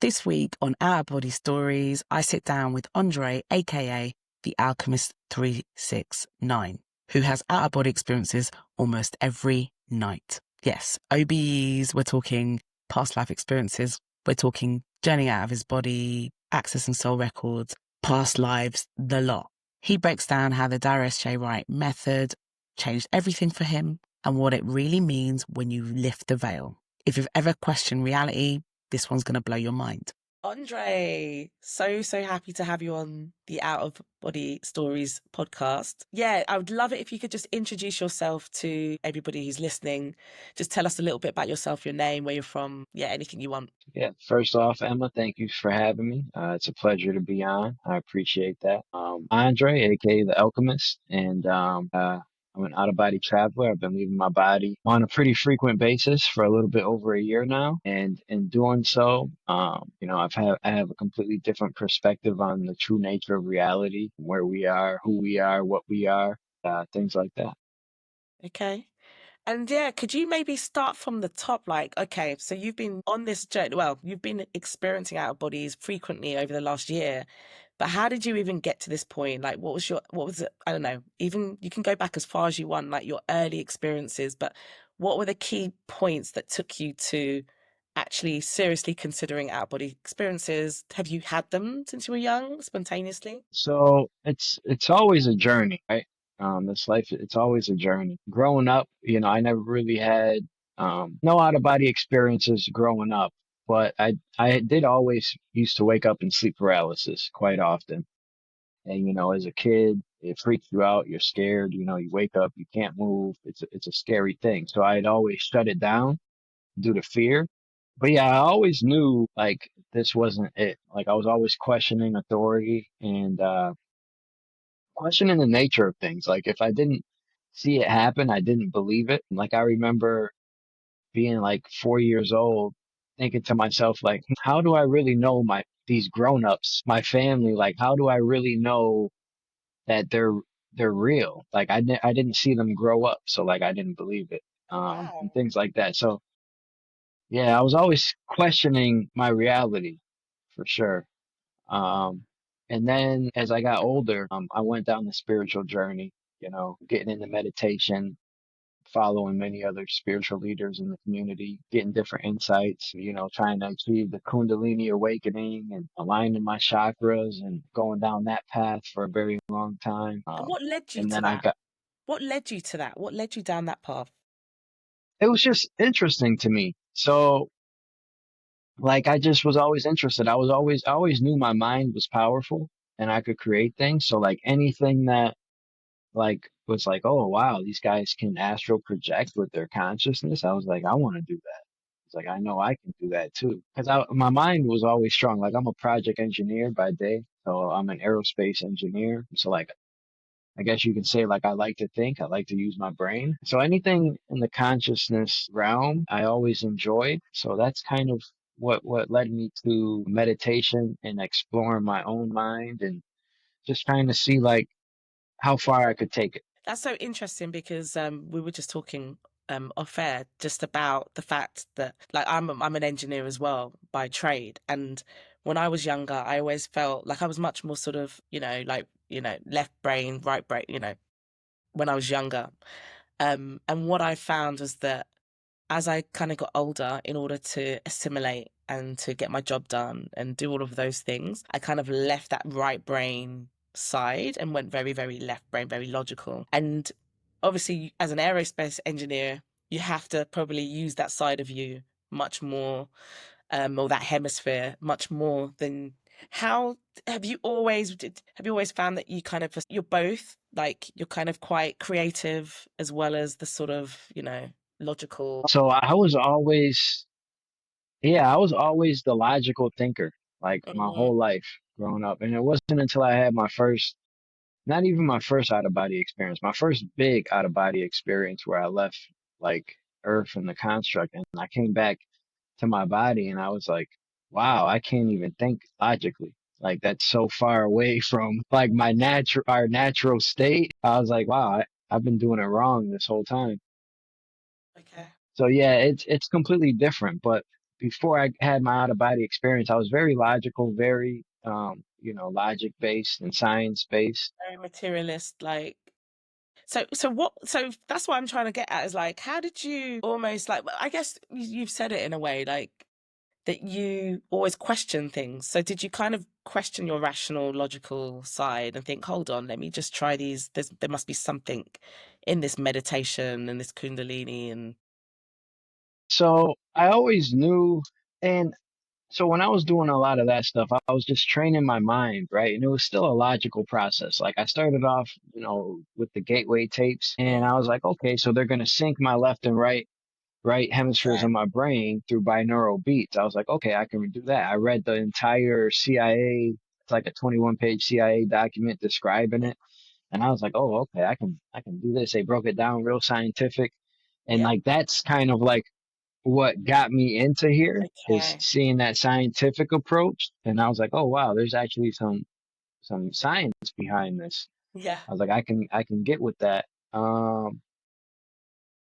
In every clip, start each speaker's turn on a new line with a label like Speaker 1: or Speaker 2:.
Speaker 1: This week on Our Body Stories, I sit down with Andre, aka the Alchemist 369, who has out-of-body experiences almost every night. Yes, OBEs, we're talking past life experiences, we're talking journeying out of his body, accessing soul records, past lives, the lot. He breaks down how the Darius J Wright method changed everything for him and what it really means when you lift the veil. If you've ever questioned reality, this one's going to blow your mind. Andre, so happy to have you on the Out of Body Stories podcast. Yeah, I would love it if you could just introduce yourself to everybody who's listening. Just tell us a little bit about yourself, your name, where you're from. Yeah, anything you want.
Speaker 2: Yeah, first off, Emma, thank you for having me. It's a pleasure to be on. I appreciate that. Andre, aka the Alchemist, and I'm an out-of-body traveler. I've been leaving my body on a pretty frequent basis for a little bit over a year now, and in doing so, I have a completely different perspective on the true nature of reality, where we are, who we are, what we are, things like that.
Speaker 1: Okay. And yeah, could you maybe start from the top? Like, okay, so you've been on this journey, well, you've been experiencing out of bodies frequently over the last year, but how did you even get to this point? Like, what was it? I don't know, even you can go back as far as you want, like your early experiences, but what were the key points that took you to actually seriously considering out of body experiences? Have you had them since you were young, spontaneously?
Speaker 2: So it's always a journey, right? This life, it's always a journey. Growing up, I never really had no out of body experiences growing up, but I did always used to wake up in sleep paralysis quite often. And as a kid, it freaks you out. You're scared. You wake up, you can't move. It's a scary thing. So I'd always shut it down due to fear. But yeah, I always knew like this wasn't it. Like I was always questioning authority and questioning the nature of things. Like if I didn't see it happen, I didn't believe it. Like I remember being like 4 years old, thinking to myself, like, how do I really know these grown-ups, my family, like how do I really know that they're real? Like I didn't see them grow up, so like I didn't believe it.
Speaker 1: Oh,
Speaker 2: And
Speaker 1: wow.
Speaker 2: things like that. So yeah, I was always questioning my reality for sure. Um, and then as I got older, I went down the spiritual journey, getting into meditation, following many other spiritual leaders in the community, getting different insights, trying to achieve the Kundalini awakening and aligning my chakras and going down that path for a very long time.
Speaker 1: And what led you
Speaker 2: And
Speaker 1: to
Speaker 2: then I
Speaker 1: that?
Speaker 2: got,
Speaker 1: What led you to that? What led you down that path?
Speaker 2: it was just interesting to me. So like I just was always interested. I always knew my mind was powerful and I could create things. So like anything that like was like, oh wow, these guys can astral project with their consciousness. I was like, I want to do that. It's like I know I can do that too, because my mind was always strong. Like I'm a project engineer by day, so I'm an aerospace engineer. So like I guess you can say like I like to think, I like to use my brain. So anything in the consciousness realm, I always enjoyed. So that's kind of what led me to meditation and exploring my own mind and just trying to see like how far I could take it.
Speaker 1: That's so interesting because we were just talking off air just about the fact that like I'm an engineer as well by trade, and when I was younger, I always felt like I was much more sort of left brain, right brain, when I was younger. And what I found was that as I kind of got older, in order to assimilate and to get my job done and do all of those things, I kind of left that right brain side and went very, very left brain, very logical. And obviously, as an aerospace engineer, you have to probably use that side of you much more, or that hemisphere much more than. How have you always found that you're both, like you're kind of quite creative as well as the sort of logical.
Speaker 2: So I was always the logical thinker, like my
Speaker 1: Mhm.
Speaker 2: whole life growing up. And it wasn't until I had not even my first out of body experience, my first big out of body experience where I left like Earth and the construct and I came back to my body and I was like, wow, I can't even think logically. Like that's so far away from like our natural state. I was like, wow, I've been doing it wrong this whole time.
Speaker 1: Okay.
Speaker 2: So yeah, it's completely different. But before I had my out of body experience, I was very logical, very logic based and science based.
Speaker 1: Very materialist, like so that's what I'm trying to get at is like, how did you almost like, well, I guess you've said it in a way, like that you always question things. So did you kind of question your rational, logical side and think, hold on, let me just try these. There must be something in this meditation and this kundalini and
Speaker 2: So I always knew, and so when I was doing a lot of that stuff, I was just training my mind, right? And it was still a logical process. Like I started off, with the gateway tapes, and
Speaker 1: mm,
Speaker 2: I was like, okay, so they're gonna sync my left and right hemispheres
Speaker 1: right.
Speaker 2: of my brain through binaural beats. I was like, okay, I can do that. I read the entire CIA, it's like a 21-page CIA document describing
Speaker 1: Yeah.
Speaker 2: it. And I was like, oh, okay, I can do this. They broke it down real scientific. And
Speaker 1: Yeah.
Speaker 2: like that's kind of like what got me into here is
Speaker 1: Okay.
Speaker 2: seeing that scientific approach. And I was like, oh wow, there's actually some science behind this.
Speaker 1: Yeah.
Speaker 2: I was like, I can get with that. Um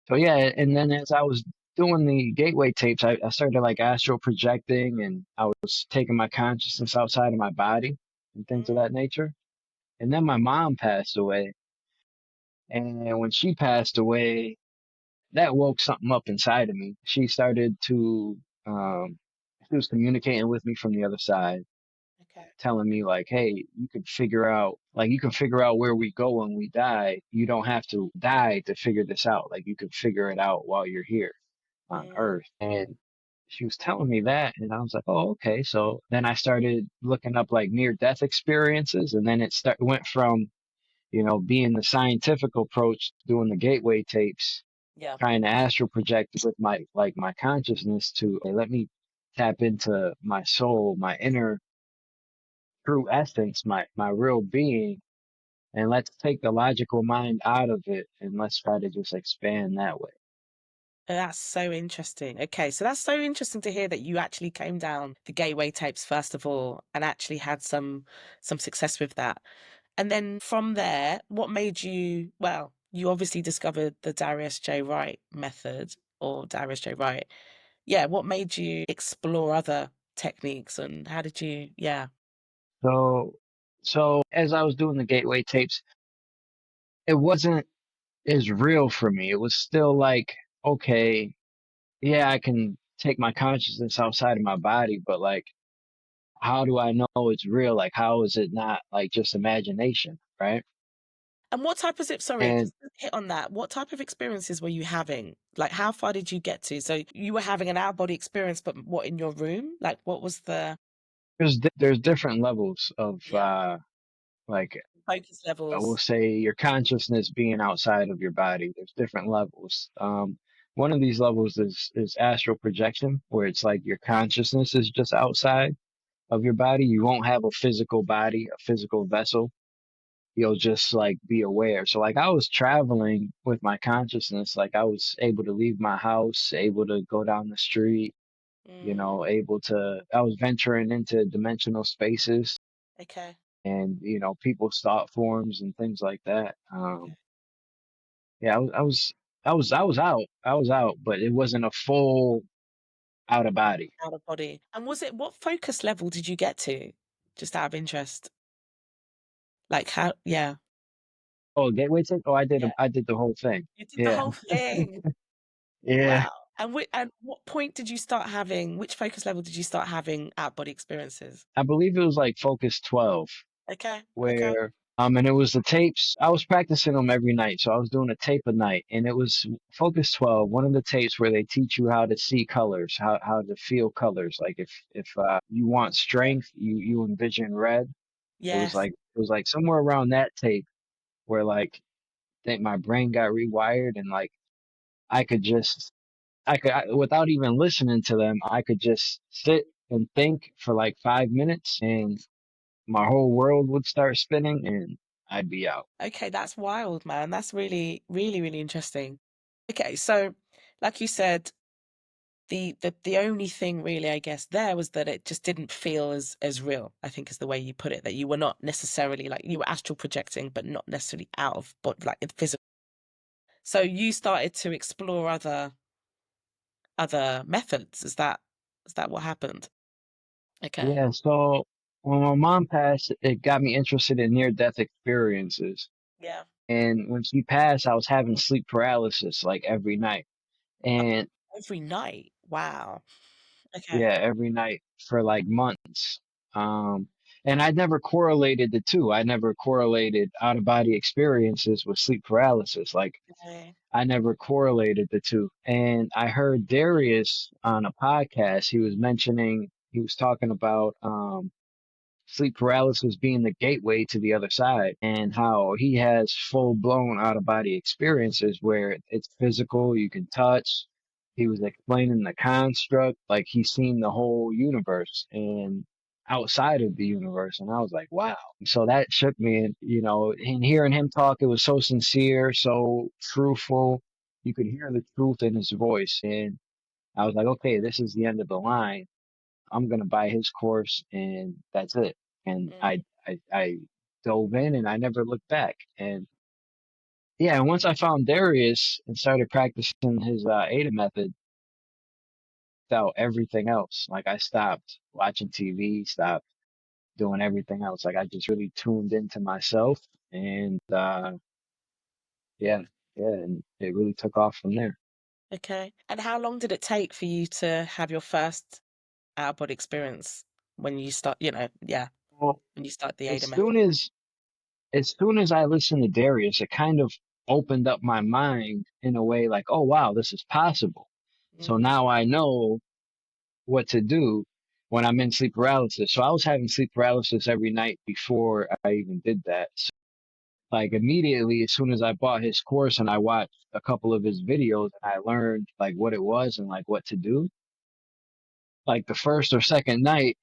Speaker 2: so yeah, and then as I was doing the gateway tapes, I started like astral projecting and I was taking my consciousness outside of my body and things of
Speaker 1: Mm,
Speaker 2: that nature. And then my mom passed away. And when she passed away, that woke something up inside of me. Um, she was communicating with me from the other side,
Speaker 1: okay.
Speaker 2: telling me like, hey, you can figure out where we go when we die. You don't have to die to figure this out. Like you can figure it out while you're here on
Speaker 1: Mm,
Speaker 2: Earth. And she was telling me that, and I was like, oh, okay. So then I started looking up like near death experiences, and then went from being the scientific approach, doing the gateway tapes,
Speaker 1: yeah.
Speaker 2: trying to astral project with my consciousness to let me tap into my soul, my inner true essence, my real being, and let's take the logical mind out of it and let's try to just expand that way.
Speaker 1: That's so interesting. Okay, so that's so interesting to hear that you actually came down the gateway tapes first of all and actually had some success with that. And then from there, what made you, well, you obviously discovered the Darius J. Wright method or Darius J. Wright. Yeah, what made you explore other techniques and how did you, yeah.
Speaker 2: So as I was doing the gateway tapes, it wasn't as real for me. It was still like, okay, yeah, I can take my consciousness outside of my body, but like how do I know it's real? Like, how is it not like just imagination, right?
Speaker 1: And what type of it, sorry,
Speaker 2: And
Speaker 1: just to hit on that, what type of experiences were you having? Like, how far did you get to? So you were having an out body experience, but what in your room? Like, what was the,
Speaker 2: there's different levels of
Speaker 1: yeah,
Speaker 2: like
Speaker 1: focus
Speaker 2: I will
Speaker 1: levels?
Speaker 2: say your consciousness being outside of your body. There's different levels. One of these levels is astral projection, where it's like your consciousness is just outside of your body. You won't have a physical body, a physical vessel. You'll just like be aware. So like I was traveling with my consciousness, like I was able to leave my house, able to go down the street,
Speaker 1: Mm,
Speaker 2: I was venturing into dimensional spaces
Speaker 1: okay.
Speaker 2: and, people's thought forms and things like that.
Speaker 1: Okay.
Speaker 2: Yeah, I was out, but it wasn't a full out of body.
Speaker 1: Out of body. And was it, what focus level did you get to? Just out of interest. Like how, yeah,
Speaker 2: Oh, gateway tick? Oh,
Speaker 1: yeah.
Speaker 2: I did the whole thing.
Speaker 1: You did the
Speaker 2: Yeah.
Speaker 1: whole thing.
Speaker 2: Yeah.
Speaker 1: Wow. And what point did you start having, which focus level did you start having out body experiences?
Speaker 2: I believe it was like Focus 12
Speaker 1: Okay. Okay.
Speaker 2: where and it was the tapes. I was practicing them every night. So I was doing a tape a night and it was Focus 12, one of the tapes where they teach you how to see colors, how to feel colors. Like if you want strength, you envision red.
Speaker 1: Yes.
Speaker 2: It was like somewhere around that tape where like think my brain got rewired and like I could just without even listening to them, I could just sit and think for like 5 minutes and my whole world would start spinning and I'd be out.
Speaker 1: Okay, that's wild, man. That's really, really, really interesting. Okay, so like you said, the only thing really, I guess, there was that it just didn't feel as real, I think is the way you put it, that you were not necessarily like you were astral projecting, but not necessarily out of but like in physical. So you started to explore other methods. Is that? Is that what happened? Okay.
Speaker 2: Yeah, so when my mom passed, it got me interested in near-death experiences.
Speaker 1: Yeah.
Speaker 2: And when she passed, I was having sleep paralysis like every night. And
Speaker 1: Every night. Wow. Okay.
Speaker 2: yeah, every night for like months. Um, and I never correlated the two. I never correlated out-of-body experiences with sleep paralysis. Like
Speaker 1: Okay.
Speaker 2: I never correlated the two. And I heard Darius on a podcast, he was talking about sleep paralysis being the gateway to the other side and how he has full blown out of body experiences where it's physical, you can touch. He was explaining the construct, like he's seen the whole universe and outside of the universe. And I was like, wow. So that shook me. And, and hearing him talk, it was so sincere, so truthful. You could hear the truth in his voice. And I was like, okay, this is the end of the line. I'm gonna buy his course and that's it. And
Speaker 1: Mm,
Speaker 2: I dove in and I never looked back. And yeah, and once I found Darius and started practicing his AIDA method, without everything else. Like I stopped watching TV, stopped doing everything else. Like I just really tuned into myself and yeah, yeah, and it really took off from there.
Speaker 1: okay. And how long did it take for you to have your first out of body experience when you start, yeah,
Speaker 2: Well,
Speaker 1: when you start the
Speaker 2: as
Speaker 1: AIDA
Speaker 2: soon
Speaker 1: method?
Speaker 2: as as soon as I listened to Darius, it kind of opened up my mind in a way like, oh wow, this is possible. So
Speaker 1: Mm,
Speaker 2: now I know what to do when I'm in sleep paralysis. So I was having sleep paralysis every night before I even did that. So, like immediately, as soon as I bought his course and I watched a couple of his videos and I learned like what it was and like what to do, like the first or second night,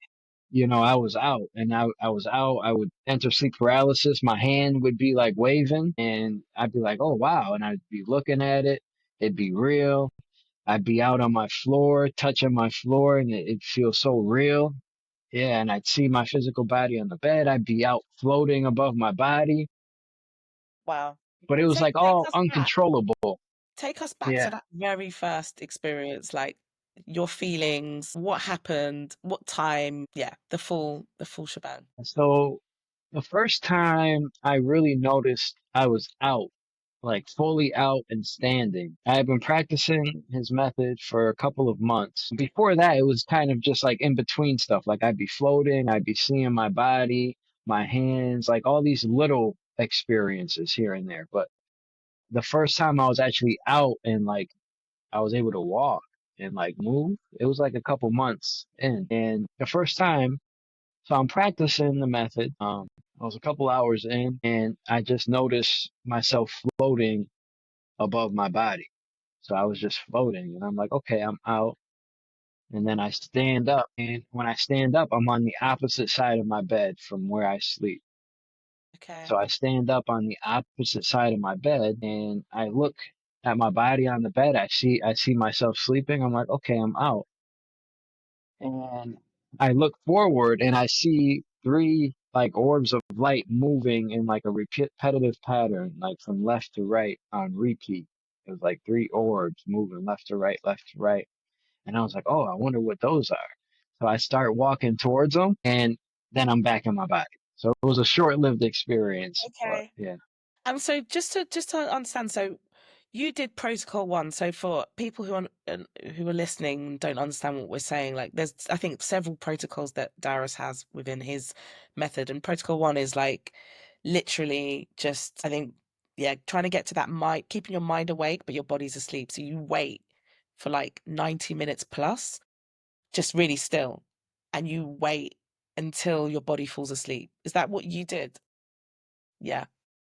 Speaker 2: I was out and I was out. I would enter sleep paralysis. My hand would be like waving and I'd be like, oh, wow. And I'd be looking at it. It'd be real. I'd be out on my floor, touching my floor, and it'd feel so real. Yeah. And I'd see my physical body on the bed. I'd be out floating above my body,
Speaker 1: wow.
Speaker 2: but it was
Speaker 1: So
Speaker 2: like
Speaker 1: take
Speaker 2: all
Speaker 1: us back.
Speaker 2: uncontrollable.
Speaker 1: Take us back to
Speaker 2: Yeah.
Speaker 1: that very first experience, like your feelings, what happened, what time, yeah, the full shebang.
Speaker 2: So the first time I really noticed I was out, like fully out and standing. I had been practicing his method for a couple of months. Before that, it was kind of just like in between stuff. Like I'd be floating, I'd be seeing my body, my hands, like all these little experiences here and there. But the first time I was actually out and like I was able to walk and like move, it was like a couple months in. And the first time, so I'm practicing the method. I was a couple hours in and I just noticed myself floating above my body. So I was just floating and I'm like, okay, I'm out. And then I stand up. And when I stand up, I'm on the opposite side of my bed from where I sleep.
Speaker 1: Okay.
Speaker 2: So I stand up on the opposite side of my bed and I look at my body on the bed. I see myself sleeping. I'm like, okay, I'm out. And I look forward and I see three like orbs of light moving in like a repetitive pattern, like from left to right on repeat. It was like three orbs moving left to right. And I was like, oh, I wonder what those are. So I start walking towards them and then I'm back in my body. So it was a short-lived experience, but
Speaker 1: Okay.
Speaker 2: yeah.
Speaker 1: And so just to understand, so you did protocol one. So for people who are listening and don't understand what we're saying, like there's I think several protocols that Darius has within his method, and protocol one is like literally just I think yeah trying to get to that mind, keeping your mind awake but your body's asleep. So you wait for like 90 minutes plus, just really still, and you wait until your body falls asleep. Is that what you did? Yeah.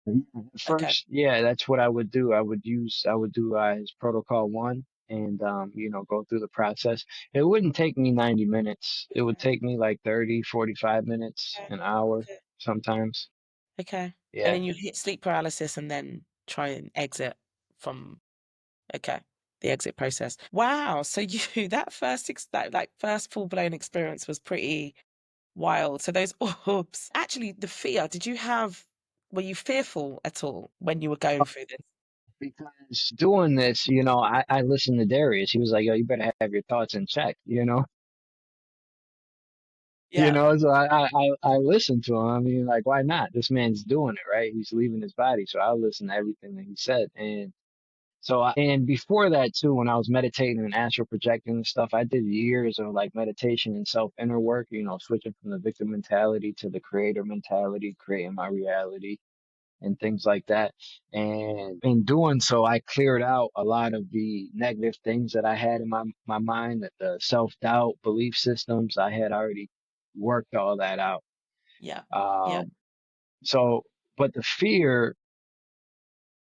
Speaker 2: Yeah,
Speaker 1: Okay.
Speaker 2: first, yeah, that's what I would do. I would do his protocol one and, go through the process. It wouldn't take me 90 minutes. It would
Speaker 1: Okay.
Speaker 2: take me like 30, 45 minutes,
Speaker 1: Okay.
Speaker 2: an hour
Speaker 1: Okay.
Speaker 2: sometimes.
Speaker 1: Okay. And
Speaker 2: Yeah.
Speaker 1: then you hit sleep paralysis and then try and exit from okay, the exit process. Wow. So you that that like first full blown experience was pretty wild. So those orbs, actually the fear, were you fearful at all when you were going through this?
Speaker 2: Because doing this, I listened to Darius. He was like, yo, you better have your thoughts in check, You
Speaker 1: Yeah.
Speaker 2: know, so I listen to him. I mean, like, why not? This man's doing it, right? He's leaving his body, so I listen to everything that he said. And and before that too, when I was meditating and astral projecting and stuff, I did years of like meditation and self inner work. You know, switching from the victim mentality to the creator mentality, creating my reality and things like that. And in doing so, I cleared out a lot of the negative things that I had in my mind, that the self doubt, belief systems. I had already worked all that out.
Speaker 1: Yeah. Yeah.
Speaker 2: Um, so, but the fear,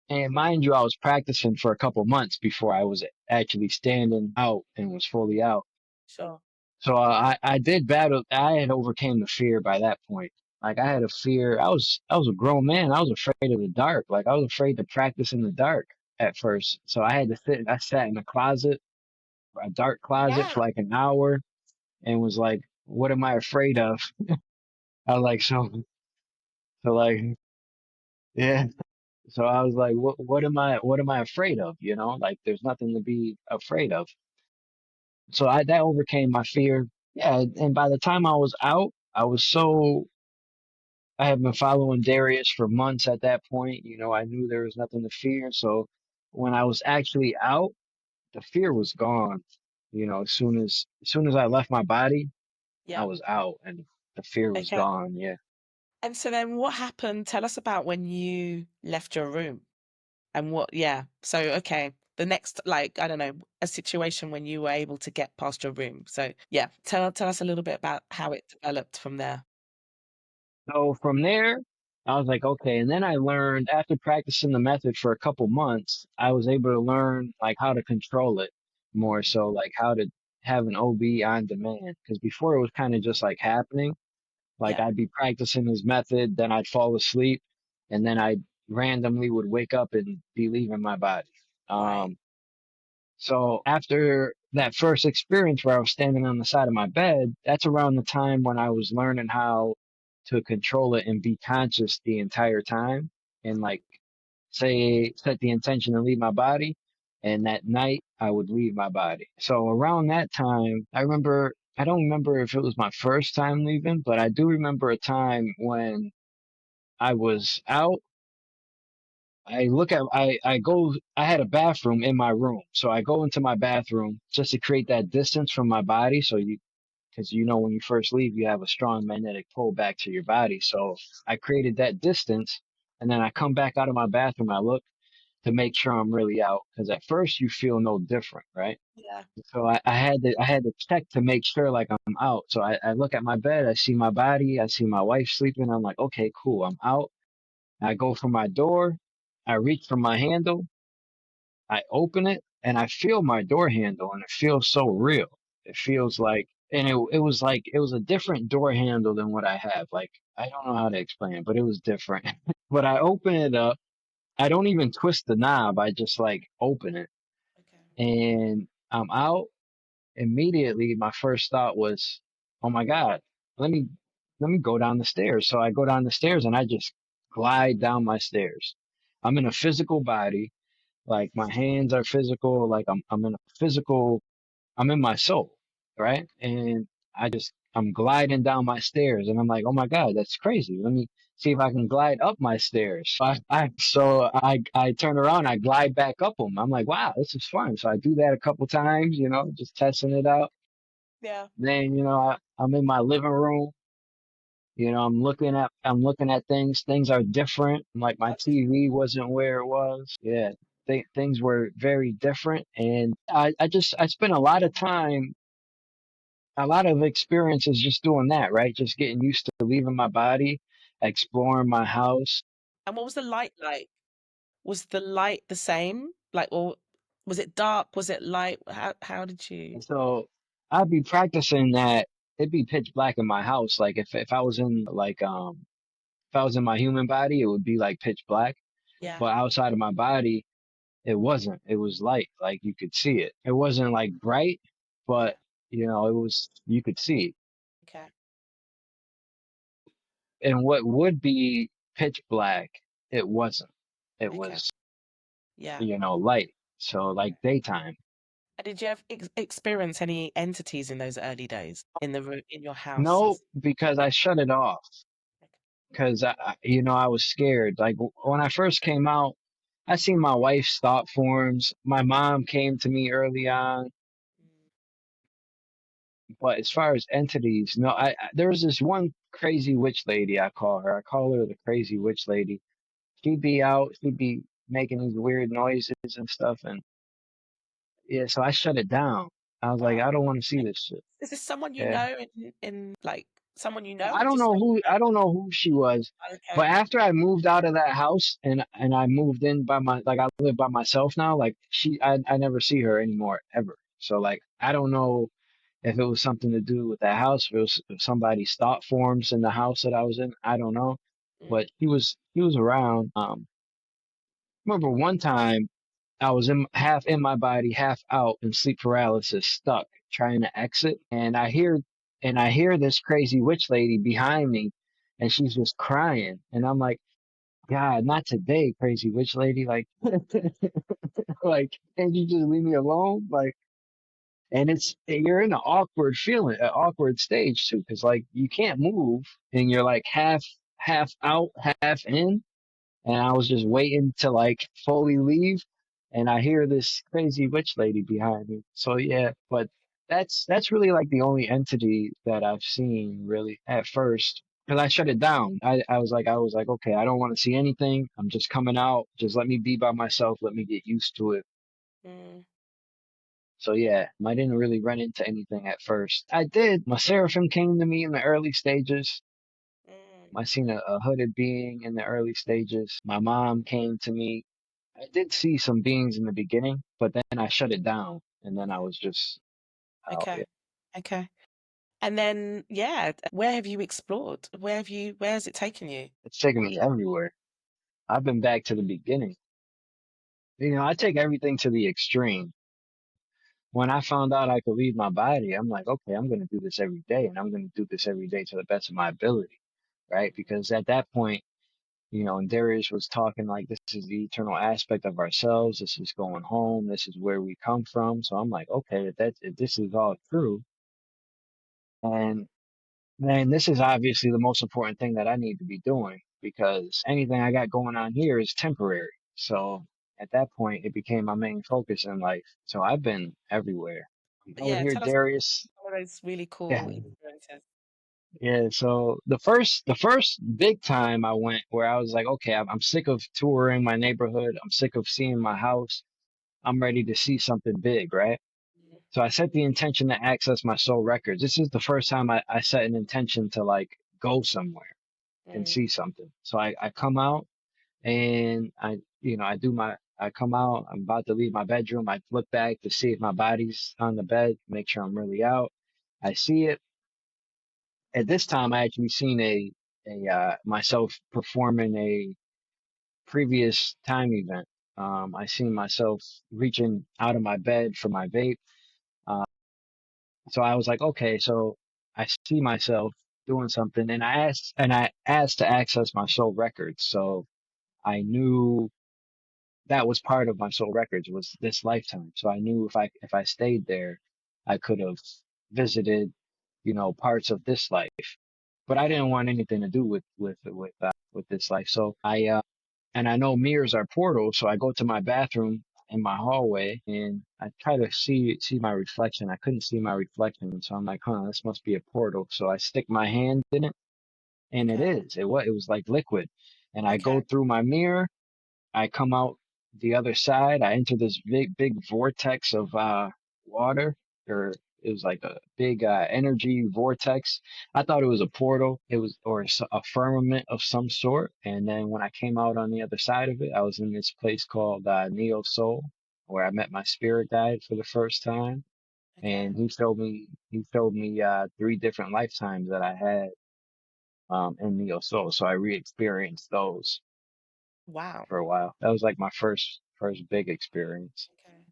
Speaker 2: and mind you, I was practicing for a couple months before I was actually standing out and was fully out.
Speaker 1: Sure.
Speaker 2: So I did battle. I had overcame the fear by that point. Like I had a fear. I was a grown man. I was afraid of the dark. Like I was afraid to practice in the dark at first. So I had to sit. I sat in a closet, a dark closet,
Speaker 1: Yeah.
Speaker 2: for like an hour, and was like, "What am I afraid of?" I was like, so like, yeah. So I was like, what am I afraid of? You know, like there's nothing to be afraid of. So that overcame my fear. Yeah, and by the time I was out, I had been following Darius for months at that point. You know, I knew there was nothing to fear. So when I was actually out, the fear was gone. You know, as soon as I left my body, I
Speaker 1: Yeah.
Speaker 2: was out and the fear was
Speaker 1: Okay.
Speaker 2: gone. Yeah.
Speaker 1: And so then what happened? Tell us about when you left your room and what, yeah. So, okay. The next, like, I don't know, a situation when you were able to get past your room. So, yeah, tell us a little bit about how it developed from there.
Speaker 2: So from there, I was like, okay. And then I learned after practicing the method for a couple months, I was able to learn like how to control it more so, like how to have an OB on demand. Because before it was kind of just like happening. Like
Speaker 1: Yeah.
Speaker 2: I'd be practicing his method, then I'd fall asleep, and then I randomly would wake up and be leaving my body.
Speaker 1: Right.
Speaker 2: Um, so after that first experience where I was standing on the side of my bed, that's around the time when I was learning how to control it and be conscious the entire time and like say set the intention to leave my body. And that night I would leave my body. So around that time, I don't remember if it was my first time leaving, but I do remember a time when I was out. I had a bathroom in my room. So I go into my bathroom just to create that distance from my body. Because you know, when you first leave, you have a strong magnetic pull back to your body. So I created that distance and then I come back out of my bathroom. I look to make sure I'm really out. Because at first you feel no different, right?
Speaker 1: Yeah.
Speaker 2: So I had to check to make sure like I'm out. So I look at my bed, I see my body, I see my wife sleeping. I'm like, okay, cool, I'm out. I go for my door, I reach for my handle, I open it, and I feel my door handle, and it feels so real. It feels like, and it was a different door handle than what I have. Like I don't know how to explain it, but it was different. But I open it up. I don't even twist the knob. I just like open it,
Speaker 1: Okay.
Speaker 2: and I'm out. Immediately my first thought was, "Oh my God, let me let me go down the stairs." So I go down the stairs and I just glide down my stairs. I'm in a physical body, like my hands are physical, like I'm in a physical, I'm in my soul, right? And I'm gliding down my stairs and I'm like, "Oh my God, that's crazy. Let me see if I can glide up my stairs." I turn around, I glide back up them. I'm like, "Wow, this is fun." So I do that a couple times, just testing it out.
Speaker 1: Yeah.
Speaker 2: Then, I'm in my living room. I'm looking at things. Things are different. Like my
Speaker 1: That's
Speaker 2: TV wasn't where it was. Yeah, things were very different, and I spent a lot of experiences just doing that, right? Just getting used to leaving my body, exploring my house.
Speaker 1: And what was the light like? Was the light the same? Like, or was it dark? Was it light? How did you?
Speaker 2: And so I'd be practicing that. It'd be pitch black in my house. Like if I was in if I was in my human body, it would be like pitch black.
Speaker 1: Yeah.
Speaker 2: But outside of my body, it wasn't. It was light, like you could see it. It wasn't like bright,
Speaker 1: Yeah.
Speaker 2: but you could see it.
Speaker 1: Okay.
Speaker 2: And what would be pitch black, it wasn't. It
Speaker 1: Okay.
Speaker 2: was,
Speaker 1: Yeah.
Speaker 2: light. So like daytime.
Speaker 1: And did you ever experience any entities in those early days in the in your house?
Speaker 2: No, because I shut it off. Because I was scared. Like when I first came out, I seen my wife's thought forms. My mom came to me early on, but as far as entities, no. There was this one crazy witch lady. I call her. I call her the crazy witch lady. She'd be out. She'd be making these weird noises and stuff, and yeah. So I shut it down. I was like,
Speaker 1: Wow.
Speaker 2: I don't want to see
Speaker 1: Okay.
Speaker 2: this shit.
Speaker 1: Is this someone you
Speaker 2: Yeah.
Speaker 1: know in like someone you know
Speaker 2: I
Speaker 1: or
Speaker 2: don't
Speaker 1: just
Speaker 2: know
Speaker 1: someone
Speaker 2: who I don't know who she was, but
Speaker 1: okay.
Speaker 2: after I moved out of that house and I moved in by my like I live by myself now, like I never see her anymore ever. So like I don't know if it was something to do with that house, if somebody's thought forms in the house that I was in, I don't know.
Speaker 1: Mm,
Speaker 2: But he was around. Remember one time I was in half in my body, half out in sleep paralysis, stuck trying to exit, and I hear this crazy witch lady behind me, and she's just crying, and I'm like, God, not today, crazy witch lady, like, like, can you just leave me alone, like, and you're in an awkward feeling, an awkward stage too, because like you can't move, and you're like half out, half in, and I was just waiting to like fully leave, and I hear this crazy witch lady behind me. So yeah, but that's really like the only entity that I've seen really at first. Because I shut it down. I was like, okay, I don't want to see anything. I'm just coming out. Just let me be by myself. Let me get used to it.
Speaker 1: mm,
Speaker 2: So yeah, I didn't really run into anything at first. I did. My seraphim came to me in the early stages.
Speaker 1: mm.
Speaker 2: I seen a hooded being in the early stages. My mom came to me. I did see some beings in the beginning, but then I shut it down, and then I was just out.
Speaker 1: Okay.
Speaker 2: Yeah,
Speaker 1: Okay. And then yeah, where have you explored? Where has it taken you?
Speaker 2: it's taken me everywhere. I've been back to the beginning. I take everything to the extreme. When I found out I could leave my body, I'm like, okay, I'm going to do this every day, and I'm going to do this every day to the best of my ability, right? Because at that point, and Darius was talking like this is the eternal aspect of ourselves. This is going home. This is where we come from. So I'm like, okay, if this is all true, and then this is obviously the most important thing that I need to be doing because anything I got going on here is temporary. So at that point, it became my main focus in life. So I've been everywhere.
Speaker 1: But
Speaker 2: I would
Speaker 1: yeah,
Speaker 2: hear
Speaker 1: tell us
Speaker 2: Darius.
Speaker 1: some of those really
Speaker 2: Yeah,
Speaker 1: cool experiences.
Speaker 2: yeah. So the first big time I went where I was like, okay, I'm sick of touring my neighborhood. I'm sick of seeing my house. I'm ready to see something big, right?
Speaker 1: Mm,
Speaker 2: So I set the intention to access my soul records. This is the first time I set an intention to like go somewhere and
Speaker 1: mm,
Speaker 2: see something. So I come out and I come out, I'm about to leave my bedroom. I look back to see if my body's on the bed, make sure I'm really out. I see it. At this time, I actually seen myself performing a previous time event. I seen myself reaching out of my bed for my vape. Uh, so I was like, okay, so I see myself doing something, and I asked to access my soul records. So I knew that was part of my soul records was this lifetime. So I knew if I stayed there, I could have visited, parts of this life. But I
Speaker 1: okay.
Speaker 2: didn't want anything to do with this life. So and I know mirrors are portals, so I go to my bathroom in my hallway and I try to see my reflection. I couldn't see my reflection, so I'm like, huh, this must be a portal. So I stick my hand in it, and it
Speaker 1: Okay.
Speaker 2: is. It was like liquid. And I go
Speaker 1: Okay.
Speaker 2: through my mirror, I come out the other side. I enter this big vortex of water, or it was like a big energy vortex. I thought it was a portal. It was or a firmament of some sort. And then when I came out on the other side of it, I was in this place called Neo Soul, where I met my spirit guide for the first time.
Speaker 1: Okay.
Speaker 2: And he showed me three different lifetimes that I had in Neo Soul. So I re-experienced those
Speaker 1: Wow.
Speaker 2: for a while. That was like my first big experience.
Speaker 1: Okay.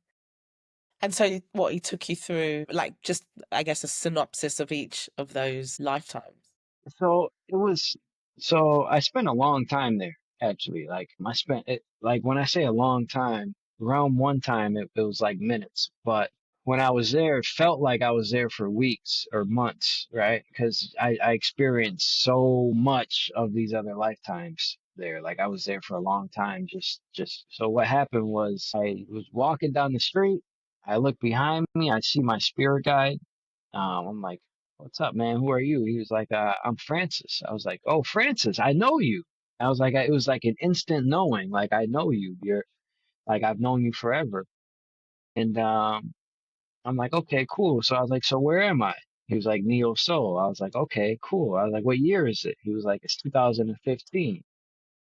Speaker 1: And so what he took you through, like just I guess a synopsis of each of those lifetimes.
Speaker 2: So it was so I spent a long time there actually. Like I spent it like when I say a long time, around one time it was like minutes, but when I was there, it felt like I was there for weeks or months, right? Because I experienced so much of these other lifetimes there. Like I was there for a long time. So what happened was I was walking down the street. I look behind me. I see my spirit guide. I'm like, "What's up, man? Who are you?" He was like, "I'm Francis." I was like, "Oh, Francis, I know you." I was like, it was like an instant knowing. Like I know you. You're like I've known you forever. And I'm like, okay, cool. So I was like, so where am I? He was like, Neo Soul. I was like, okay, cool. I was like, what year is it? He was like, it's 2015.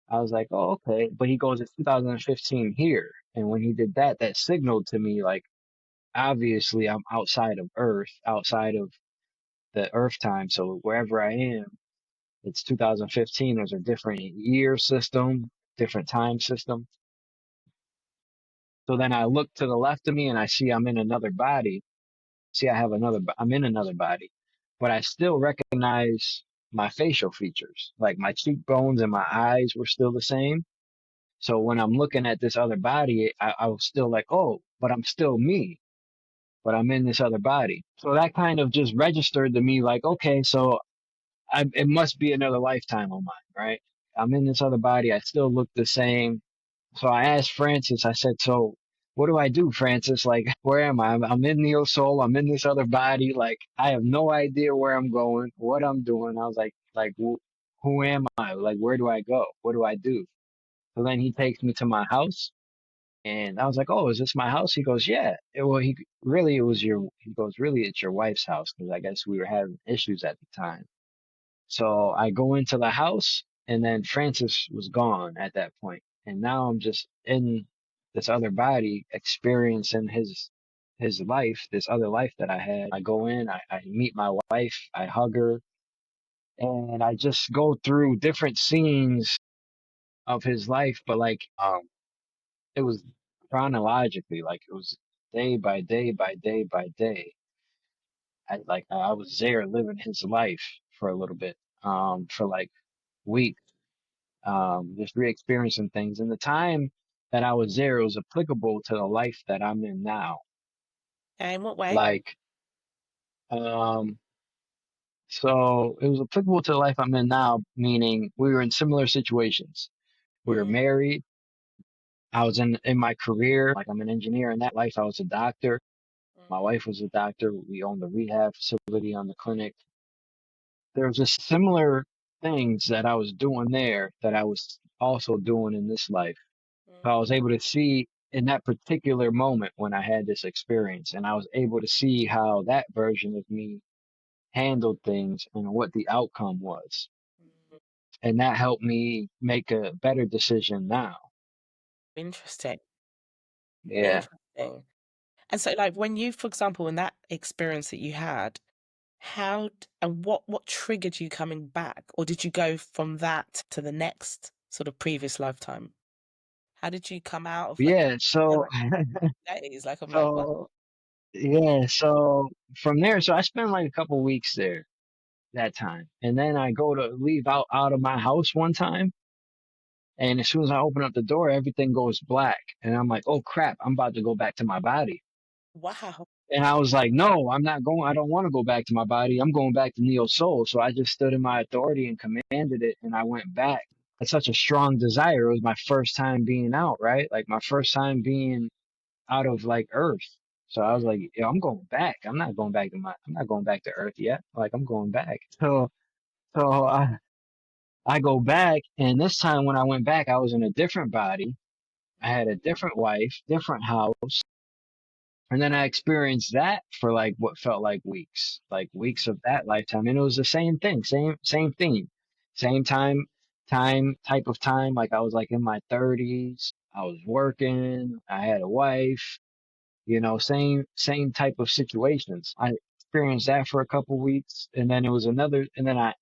Speaker 2: I was like, oh, okay. But he goes, it's 2015 here. And when he did that, that signaled to me, like, obviously I'm outside of Earth, outside of the Earth time. So wherever I am, it's 2015. There's a different year system, different time system. So then I look to the left of me and I see I'm in another body. See, I'm in another body, but I still recognize my facial features. Like my cheekbones and my eyes were still the same. So when I'm looking at this other body, I was still like, oh, but I'm still me, but I'm in this other body. So that kind of just registered to me like, okay, so it must be another lifetime of mine, right? I'm in this other body. I still look the same. So I asked Francis, I said, so what do I do, Francis? Like, where am I? I'm in Neo Soul. I'm in this other body. Like, I have no idea where I'm going, what I'm doing. I was like, who am I? Like, where do I go? What do I do? So then he takes me to my house. And I was like, oh, is this my house? He goes, yeah. Well, he goes, really, it's your wife's house. Cause I guess we were having issues at the time. So I go into the house, and then Francis was gone at that point. And now I'm just in this other body experiencing his life, this other life that I had. I go in, I meet my wife, I hug her, and I just go through different scenes of his life, but like it was chronologically, like it was day by day by day by day. I was there living his life for a little bit, for like weeks, just re-experiencing things. And the time that I was there, it was applicable to the life that I'm in now.
Speaker 1: Okay, in what way?
Speaker 2: Like, um, so it was applicable to the life I'm in now, meaning we were in similar situations. We were
Speaker 1: Mm,
Speaker 2: married. I was in my career, like I'm an engineer. In that life, I was a doctor. My
Speaker 1: mm,
Speaker 2: wife was a doctor. We owned a rehab facility on the clinic. There was just similar things that I was doing there that I was also doing in this life. So I
Speaker 1: mm,
Speaker 2: was able to see in that particular moment when I had this experience, and I was able to see how that version of me handled things and what the outcome was.
Speaker 1: mm.
Speaker 2: And that helped me make a better decision now.
Speaker 1: Interesting.
Speaker 2: Yeah.
Speaker 1: Interesting. And so, like, when you, for example, in that experience that you had, and what triggered you coming back, or did you go from that to the next sort of previous lifetime? How did you come out of like
Speaker 2: Yeah. So,
Speaker 1: like days? Like, I'm like, what?
Speaker 2: so, yeah. So from there, so I spent like a couple weeks there that time. And then I go to leave out of my house one time. And as soon as I open up the door, everything goes black. And I'm like, oh crap, I'm about to go back to my body.
Speaker 1: Wow.
Speaker 2: And I was like, no, I'm not going. I don't want to go back to my body. I'm going back to Neo Soul. So I just stood in my authority and commanded it. And I went back. It's such a strong desire. It was my first time being out, right? Like my first time being out of like Earth. So I was
Speaker 1: Mm,
Speaker 2: like, yo, I'm going back. I'm not going back to Earth yet. Like I'm going back. So I go back. And this time when I went back, I was in a different body. I had a different wife, different house. And then I experienced that for like what felt like weeks of that lifetime. And it was the same thing, same theme, same time, type of time. Like I was like in my 30s. I was working. I had a wife. Same type of situations. I experienced that for a couple weeks, and then it was another, and then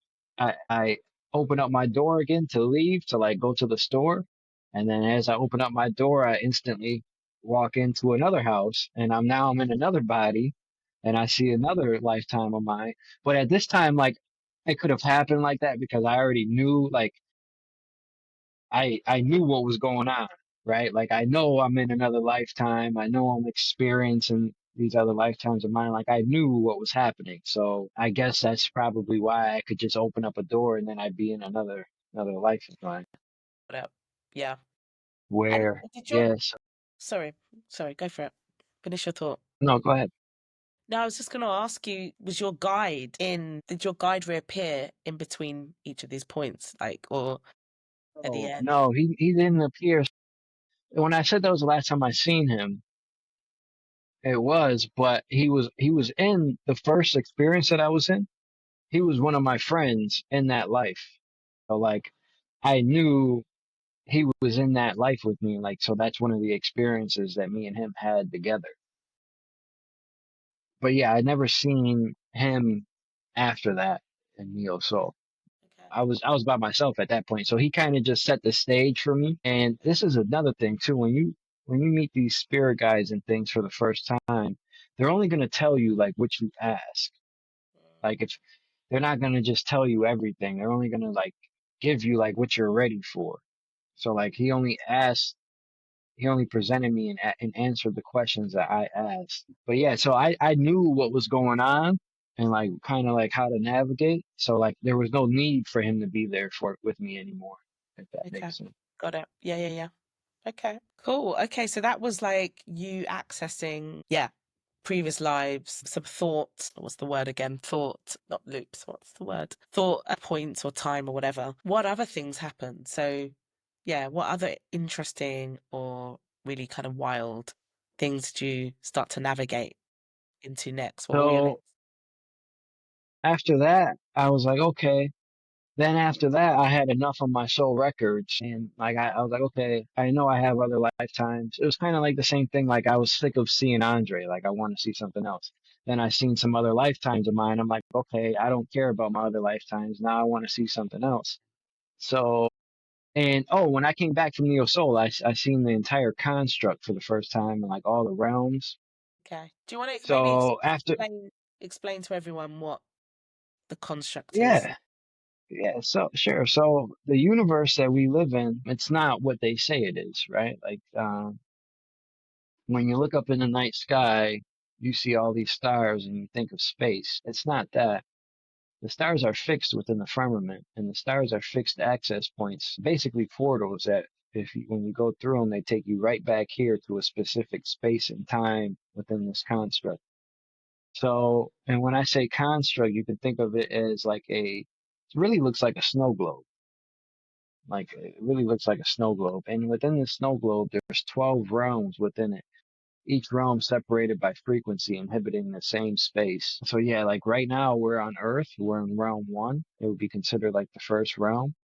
Speaker 2: I opened up my door again to leave to like go to the store, and then as I open up my door, I instantly walk into another house, and I'm in another body, and I see another lifetime of mine. But at this time, like it could have happened like that because I already knew, like I knew what was going on, right? Like I know I'm in another lifetime. I know I'm experiencing these other lifetimes of mine, like I knew what was happening. So I guess that's probably why I could just open up a door and then I'd be in another lifetime.
Speaker 1: Got it. Yeah. And
Speaker 2: Where,
Speaker 1: did your
Speaker 2: yes,
Speaker 1: sorry, sorry, go for it. Finish your thought.
Speaker 2: no, go ahead.
Speaker 1: No, I was just going to ask you, did your guide reappear in between each of these points, like, or at the
Speaker 2: Oh,
Speaker 1: end?
Speaker 2: no, he didn't appear. When I said that was the last time I seen him, it was, but he was in the first experience that I was in. He was one of my friends in that life. So like I knew he was in that life with me. Like so that's one of the experiences that me and him had together. But yeah, I'd never seen him after that in Neo Soul.
Speaker 1: Okay.
Speaker 2: I was by myself at that point. So he kind of just set the stage for me. And this is another thing too. When you meet these spirit guides and things for the first time, they're only going to tell you like what you ask. Like if they're not going to just tell you everything, they're only going to like give you like what you're ready for. So like he only presented me and answered the questions that I asked. But yeah, so I knew what was going on and like kind of like how to navigate. So like there was no need for him to be there for with me anymore, if that
Speaker 1: Okay.
Speaker 2: makes sense.
Speaker 1: Got it. Yeah, yeah, yeah. Okay. Cool. Okay, so that was like you accessing, yeah, previous lives, some thought, what's the word again? Thought, not loops, what's the word? Thought points or time or whatever. What other things happened? So, yeah, what other interesting or really kind of wild things did you start to navigate into next? What were your next?
Speaker 2: So after that, I was like, okay. Then after that, I had enough of my soul records, and like I was like, okay, I know I have other lifetimes. It was kind of like the same thing. Like I was sick of seeing Andre. Like I want to see something else. Then I seen some other lifetimes of mine. I'm like, okay, I don't care about my other lifetimes. Now I want to see something else. So and oh, when I came back from Neo Soul, I seen the entire construct for the first time and like all the realms.
Speaker 1: Okay. Do you want to maybe
Speaker 2: So after,
Speaker 1: explain to everyone what the construct is?
Speaker 2: yeah, yeah, so sure. So the universe that we live in, it's not what they say it is, right? Like when you look up in the night sky, you see all these stars and you think of space. It's not that. The stars are fixed within the firmament, and the stars are fixed access points, basically portals that when you go through them, they take you right back here to a specific space and time within this construct. So, and when I say construct, you can think of it as like it really looks like a snow globe. Like it really looks like a snow globe. And within the snow globe, there's 12 realms within it. Each realm separated by frequency, inhibiting the same space. So yeah, like right now we're on Earth. We're in realm one. It would be considered like the first realm,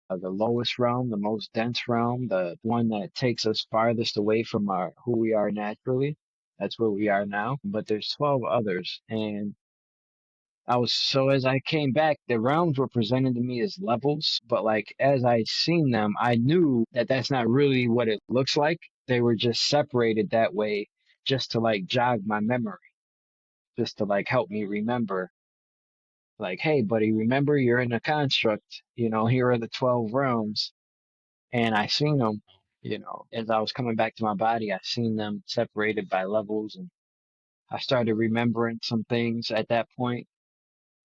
Speaker 2: the lowest realm, the most dense realm, the one that takes us farthest away from our who we are naturally. That's where we are now. But there's 12 others, and as I came back, the realms were presented to me as levels, but like as I seen them, I knew that that's not really what it looks like. They were just separated that way just to like jog my memory, just to like help me remember, like, hey, buddy, remember you're in a construct, here are the 12 realms. And I seen them, as I was coming back to my body, I seen them separated by levels and I started remembering some things at that point.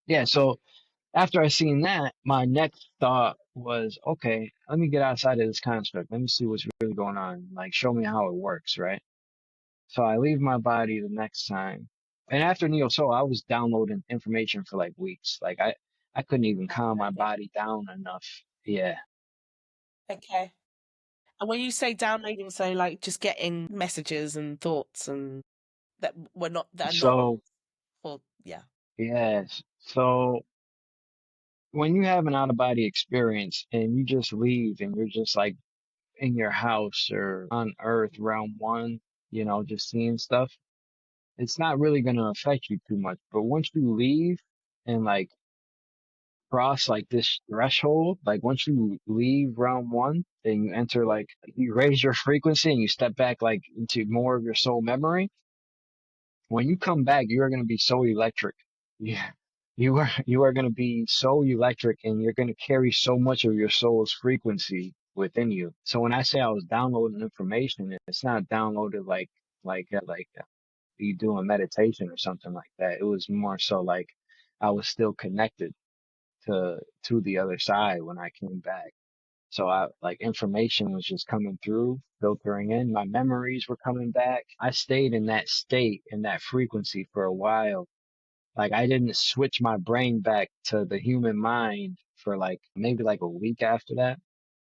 Speaker 2: Yeah, so after I seen that, my next thought was, okay, let me get outside of this construct. Let me see what's really going on. Like, show me how it works, right? So I leave my body the next time. And after Neo Soul, I was downloading information for like weeks. Like I couldn't even calm my
Speaker 1: Downloading.
Speaker 2: body down enough. Yeah.
Speaker 1: Okay. And when you say downloading, so like just getting messages and thoughts and that are not yours,
Speaker 2: So,
Speaker 1: or yeah.
Speaker 2: yes. So when you have an out of body experience and you just leave and you're just like in your house or on Earth, round one, just seeing stuff, it's not really going to affect you too much. But once you leave and like cross like this threshold, like once you leave round one, then you enter like you raise your frequency and you step back like into more of your soul memory. When you come back, you are going to be so electric. Yeah. You are going to be so electric and you're going to carry so much of your soul's frequency within you. So when I say I was downloading information, it's not downloaded like be doing meditation or something like that. It was more so like I was still connected to the other side when I came back. So I like information was just coming through, filtering in. My memories were coming back. I stayed in that state, in that frequency for a while. Like I didn't switch my brain back to the human mind for like maybe like a week after that.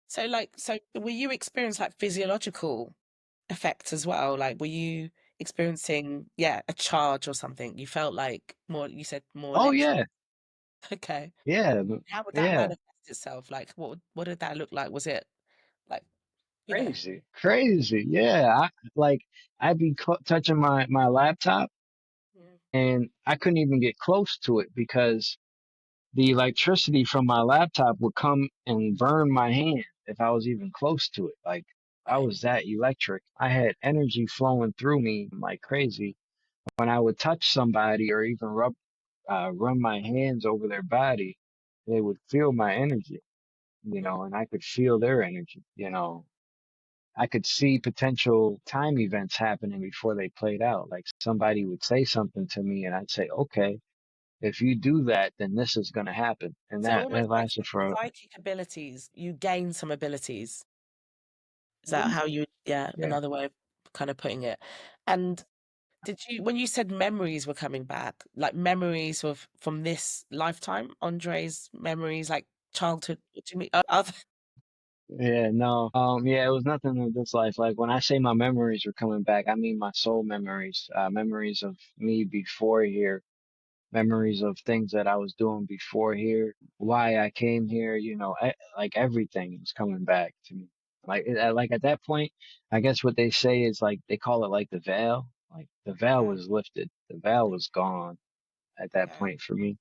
Speaker 1: So like, so were you experiencing like physiological effects as well? Like, were you experiencing, yeah, a charge or something? You felt like more, you said more
Speaker 2: Oh
Speaker 1: electric.
Speaker 2: yeah,
Speaker 1: Okay.
Speaker 2: yeah,
Speaker 1: How would that
Speaker 2: yeah.
Speaker 1: manifest itself? Like, what did that look like? Was it like, you know?
Speaker 2: Crazy, crazy. Yeah, like I'd be touching my laptop
Speaker 1: Mm.
Speaker 2: and I couldn't even get close to it because the electricity from my laptop would come and burn my hand if I was even close to it. Like I
Speaker 1: Right.
Speaker 2: was that electric. I had energy flowing through me like crazy. When I would touch somebody or even run my hands over their body, they would feel my energy,
Speaker 1: Mm.
Speaker 2: and I could feel their energy. I could see potential time events happening before they played out. Like somebody would say something to me and I'd say, okay, if you do that, then this is going to happen. And
Speaker 1: So
Speaker 2: that
Speaker 1: almost like
Speaker 2: lasted for,
Speaker 1: psychic abilities, you gain some abilities. Is that
Speaker 2: yeah,
Speaker 1: how you, yeah,
Speaker 2: yeah.
Speaker 1: another way of kind of putting it? And did you, when you said memories were coming back, like memories of from this lifetime, Andre's memories, like childhood, what do you mean? Other,
Speaker 2: Yeah, no. Yeah, it was nothing of this life. Like when I say my memories were coming back, I mean my soul memories, memories of me before here, memories of things that I was doing before here, why I came here, like everything was coming back to me. Like at that point, I guess what they say is like they call it like the veil. Like the veil
Speaker 1: okay,
Speaker 2: was lifted. The veil was gone at that
Speaker 1: okay.
Speaker 2: point for me.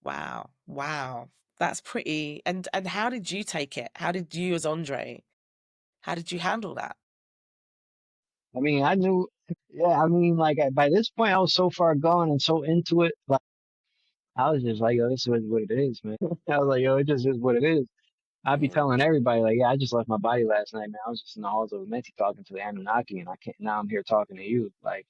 Speaker 1: Wow. Wow. That's pretty. And how did you take it? How did you as Andre, how did you handle that?
Speaker 2: I mean, I knew, yeah, I mean, like by this point, I was so far gone and so into it. Like I was just like, yo, this is what it is, man. I was like, yo, it just is what it is. I'd be
Speaker 1: Mm.
Speaker 2: telling everybody, like, yeah, I just left my body last night, man. I was just in the halls of Menti talking to the Anunnaki, and I can't. Now I'm here talking to you, like,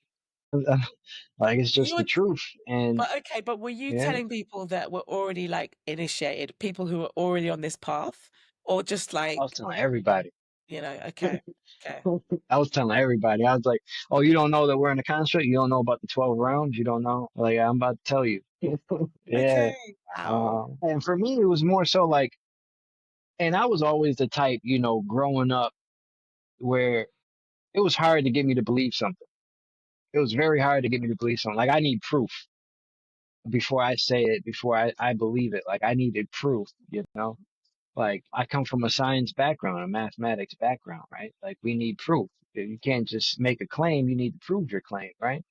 Speaker 2: like it's
Speaker 1: You
Speaker 2: just the
Speaker 1: were,
Speaker 2: truth. And
Speaker 1: but okay, but were you
Speaker 2: yeah,
Speaker 1: telling people that were already like initiated, people who were already on this path, or just
Speaker 2: I was
Speaker 1: like,
Speaker 2: telling everybody.
Speaker 1: okay, okay,
Speaker 2: I was telling everybody. I was like, oh, you don't know that we're in a construct? You don't know about the 12 realms? You don't know? Like, I'm about to tell you. Yeah.
Speaker 1: okay, wow,
Speaker 2: And for me, it was more so like, and I was always the type, growing up where it was hard to get me to believe something. It was very hard to get me to believe something. Like, I need proof before I say it, before I believe it. Like, I needed proof. Like, I come from a science background, a mathematics background, right? Like, we need proof. You can't just make a claim, you need to prove your claim, right?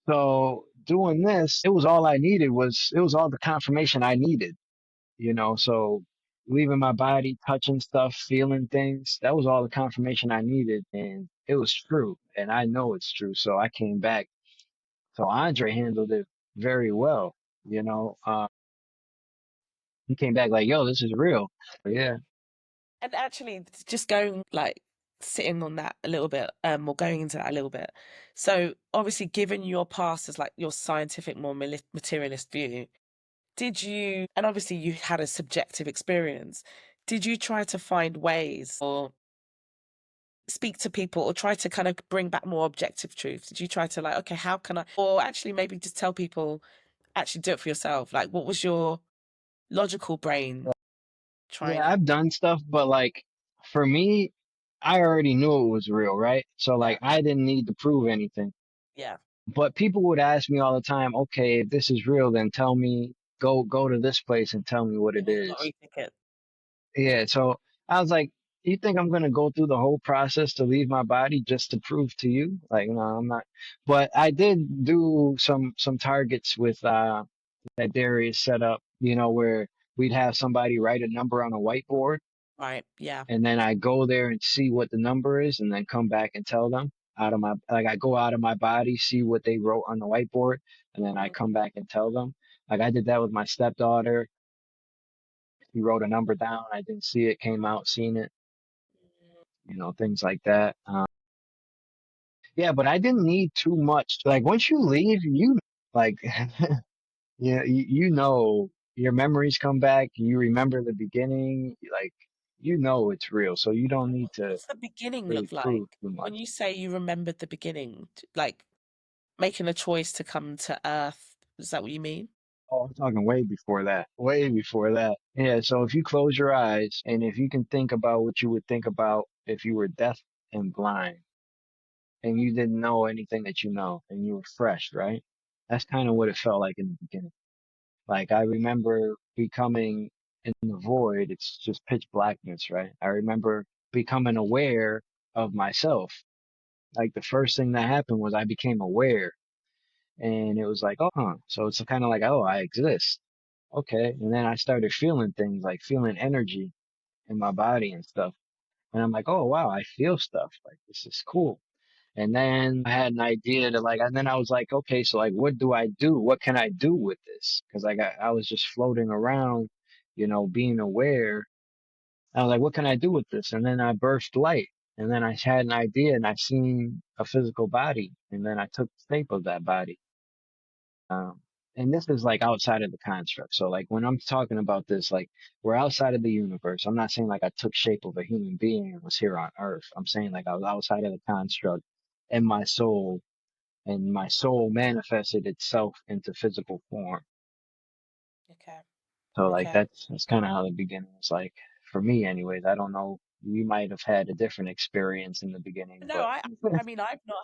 Speaker 2: So, doing this, it was all I needed it was all the confirmation I needed. So leaving my body, touching stuff, feeling things, that was all the confirmation I needed. And it was true. And I know it's true. So I came back. So Andre handled it very well. You know, uh, he came back like, yo, this is real. Yeah.
Speaker 1: and actually, just going like sitting on that a little bit, or going into that a little bit. So obviously, given your past as like your scientific, more materialist view, did you, and obviously you had a subjective experience, did you try to find ways or speak to people or try to kind of bring back more objective truth? Did you try to like, okay, how can I, or actually maybe just tell people, actually do it for yourself? Like, what was your logical brain trying
Speaker 2: Yeah,
Speaker 1: to,
Speaker 2: I've done stuff, but like for me, I already knew it was real, right? So
Speaker 1: yeah,
Speaker 2: like I didn't need to prove anything.
Speaker 1: yeah,
Speaker 2: But people would ask me all the time, okay, if this is real, then tell me, go to this place and tell me what
Speaker 1: yeah,
Speaker 2: it is.
Speaker 1: lottery ticket.
Speaker 2: Yeah, so I was like, you think I'm gonna go through the whole process to leave my body just to prove to you? Like, no, I'm not. But I did do some targets with that Darius set up, where we'd have somebody write a number on a whiteboard,
Speaker 1: Right, yeah.
Speaker 2: and then I go there and see what the number is, and then come back and tell them I go out of my body, see what they wrote on the whiteboard, and then I
Speaker 1: Mhm.
Speaker 2: come back and tell them. Like I did that with my stepdaughter. He wrote a number down. I didn't see it, came out, seen it, things like that. Yeah, but I didn't need too much. Like once you leave, you like yeah, you know your memories come back. You remember the beginning, like you know it's real. So you don't need
Speaker 1: What
Speaker 2: to
Speaker 1: does the beginning
Speaker 2: really
Speaker 1: look like?
Speaker 2: prove too
Speaker 1: When
Speaker 2: much.
Speaker 1: you say you remembered the beginning, like making a choice to come to Earth, is that what you mean?
Speaker 2: Oh, I'm talking way before that. Way before that. Yeah, so if you close your eyes and if you can think about what you would think about if you were deaf and blind and you didn't know anything that you know and you were fresh, right? That's kind of what it felt like in the beginning. Like I remember becoming in the void, it's just pitch blackness, right? I remember becoming aware of myself. Like the first thing that happened was I became aware and it was like, oh, huh. So it's kind of like, oh, I exist. Okay. And then I started feeling things like feeling energy in my body and stuff. And I'm like, oh, wow, I feel stuff. Like this is cool. And then I had an idea to like, and then I was like, okay, so like, what do I do? What can I do with this? Because I was just floating around, being aware. I was like, what can I do with this? And then I birthed light. And then I had an idea and I seen a physical body. And then I took the shape of that body. Um, and this is like outside of the construct. So like when I'm talking about this, like we're outside of the universe. I'm not saying like I took shape of a human being and was here on Earth. I'm saying like I was outside of the construct and my soul manifested itself into physical form.
Speaker 1: Okay.
Speaker 2: So like
Speaker 1: Okay.
Speaker 2: that's kind of how the beginning was like for me anyways. I don't know. You might have had a different experience in the beginning,
Speaker 1: No,
Speaker 2: but
Speaker 1: I mean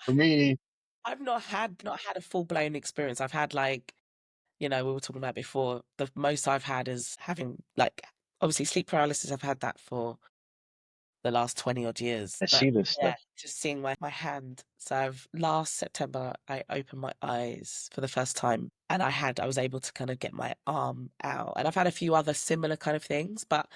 Speaker 2: for me,
Speaker 1: I've not had a full blown experience. I've had like, we were talking about before, the most I've had is having like obviously sleep paralysis. I've had that for the last 20 odd years.
Speaker 2: I
Speaker 1: But
Speaker 2: see this
Speaker 1: yeah,
Speaker 2: stuff.
Speaker 1: just seeing my hand. So last September I opened my eyes for the first time and I was able to kind of get my arm out. And I've had a few other similar kind of things, but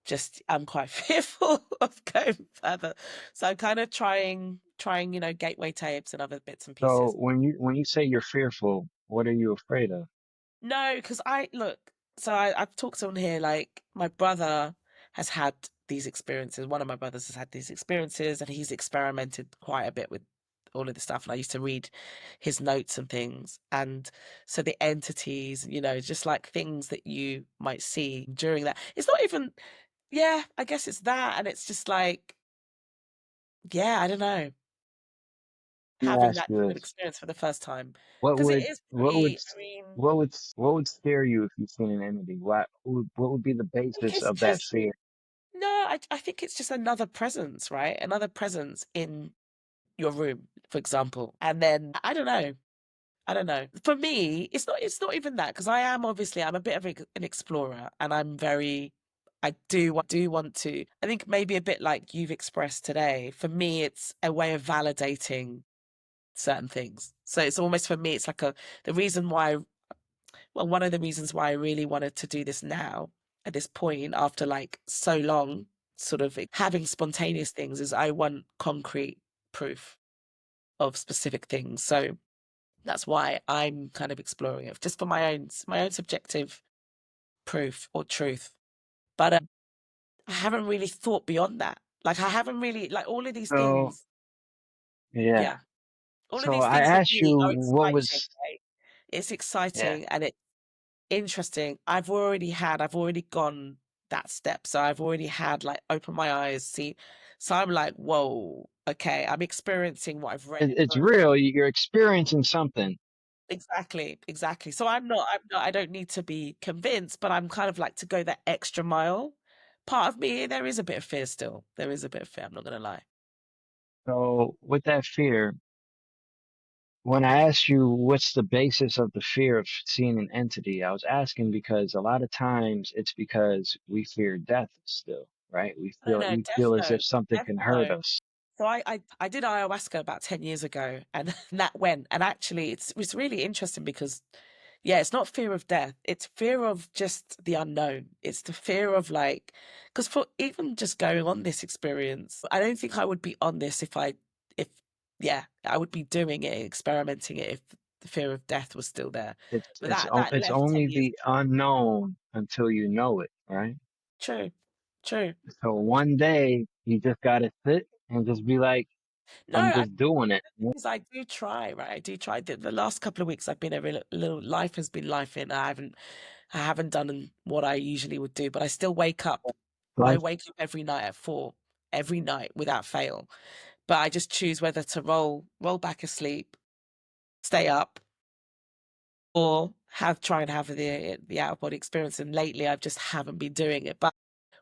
Speaker 1: just I'm quite fearful of going further. So I'm kind of trying, gateway tapes and other bits and
Speaker 2: So
Speaker 1: pieces.
Speaker 2: when you say you're fearful, what are you afraid of?
Speaker 1: No, because I look, so I've talked on here, like my brother has had these experiences. One of my brothers has had these experiences and he's experimented quite a bit with all of this stuff. And I used to read his notes and things. And so the entities, just like things that you might see during that. It's not even, yeah, I guess it's that. And it's just like, yeah, I don't know,
Speaker 2: Let me
Speaker 1: having
Speaker 2: ask
Speaker 1: that
Speaker 2: you
Speaker 1: kind of
Speaker 2: this.
Speaker 1: experience for the first time.
Speaker 2: What
Speaker 1: Because it
Speaker 2: would
Speaker 1: is
Speaker 2: what would
Speaker 1: pretty, I mean,
Speaker 2: what would scare you if you seen an entity? What would be the
Speaker 1: I think
Speaker 2: basis
Speaker 1: it's
Speaker 2: of that
Speaker 1: just
Speaker 2: fear?
Speaker 1: no, I think it's just another presence, right? Another presence in your room, for example. And then I don't know. I don't know. For me, it's not even that because I'm a bit of an explorer and I do want to. I think maybe a bit like you've expressed today. For me, it's a way of validating certain things. So it's almost for me, it's like the reason why well, one of the reasons why I really wanted to do this now at this point after like so long, sort of having spontaneous things, is I want concrete proof of specific things. So that's why I'm kind of exploring it just for my own subjective proof or truth. But I haven't really thought beyond that. Like I haven't really like all of these
Speaker 2: So
Speaker 1: things.
Speaker 2: yeah.
Speaker 1: Yeah, all of
Speaker 2: So
Speaker 1: these
Speaker 2: I
Speaker 1: things for
Speaker 2: asked
Speaker 1: me
Speaker 2: you
Speaker 1: are
Speaker 2: what
Speaker 1: exciting.
Speaker 2: was
Speaker 1: Right? It's
Speaker 2: yeah.
Speaker 1: exciting and it's interesting. I've already gone that step. So I've already had like open my eyes, see. So I'm like, whoa, okay, I'm experiencing what I've read in
Speaker 2: It's
Speaker 1: books.
Speaker 2: real. You're experiencing something.
Speaker 1: Exactly, exactly. So I don't need to be convinced, but I'm kind of like to go that extra mile. Part of me, there is a bit of fear still. There is a bit of fear, I'm not gonna lie.
Speaker 2: So with that fear, when I asked you what's the basis of the fear of seeing an entity, I was asking because a lot of times it's because we fear death still, right? We
Speaker 1: No,
Speaker 2: feel
Speaker 1: no,
Speaker 2: we
Speaker 1: death
Speaker 2: feel as
Speaker 1: no.
Speaker 2: if something
Speaker 1: Death
Speaker 2: can hurt
Speaker 1: no.
Speaker 2: us.
Speaker 1: So I did ayahuasca about 10 years ago and that went. And actually it's really interesting because yeah, it's not fear of death. It's fear of just the unknown. It's the fear of like, because for even just going on this experience, I don't think I would be on this if, yeah, I would be doing it, experimenting it if the fear of death was still there.
Speaker 2: It's
Speaker 1: But
Speaker 2: it's
Speaker 1: that
Speaker 2: it's
Speaker 1: left 10
Speaker 2: only
Speaker 1: years
Speaker 2: the
Speaker 1: ago.
Speaker 2: unknown until you know it, right?
Speaker 1: True, true.
Speaker 2: So one day you just gotta sit and just be like,
Speaker 1: No,
Speaker 2: I'm
Speaker 1: I
Speaker 2: just doing it.
Speaker 1: because I do try, right? I do try. The last couple of weeks I've been a little life has been life in. I haven't done what I usually would do, but I still wake up. I
Speaker 2: Life,
Speaker 1: wake up every night at 4, every night without fail. But I just choose whether to roll back asleep, stay up, or have try and have the out of body experience. And lately, I just haven't been doing it. But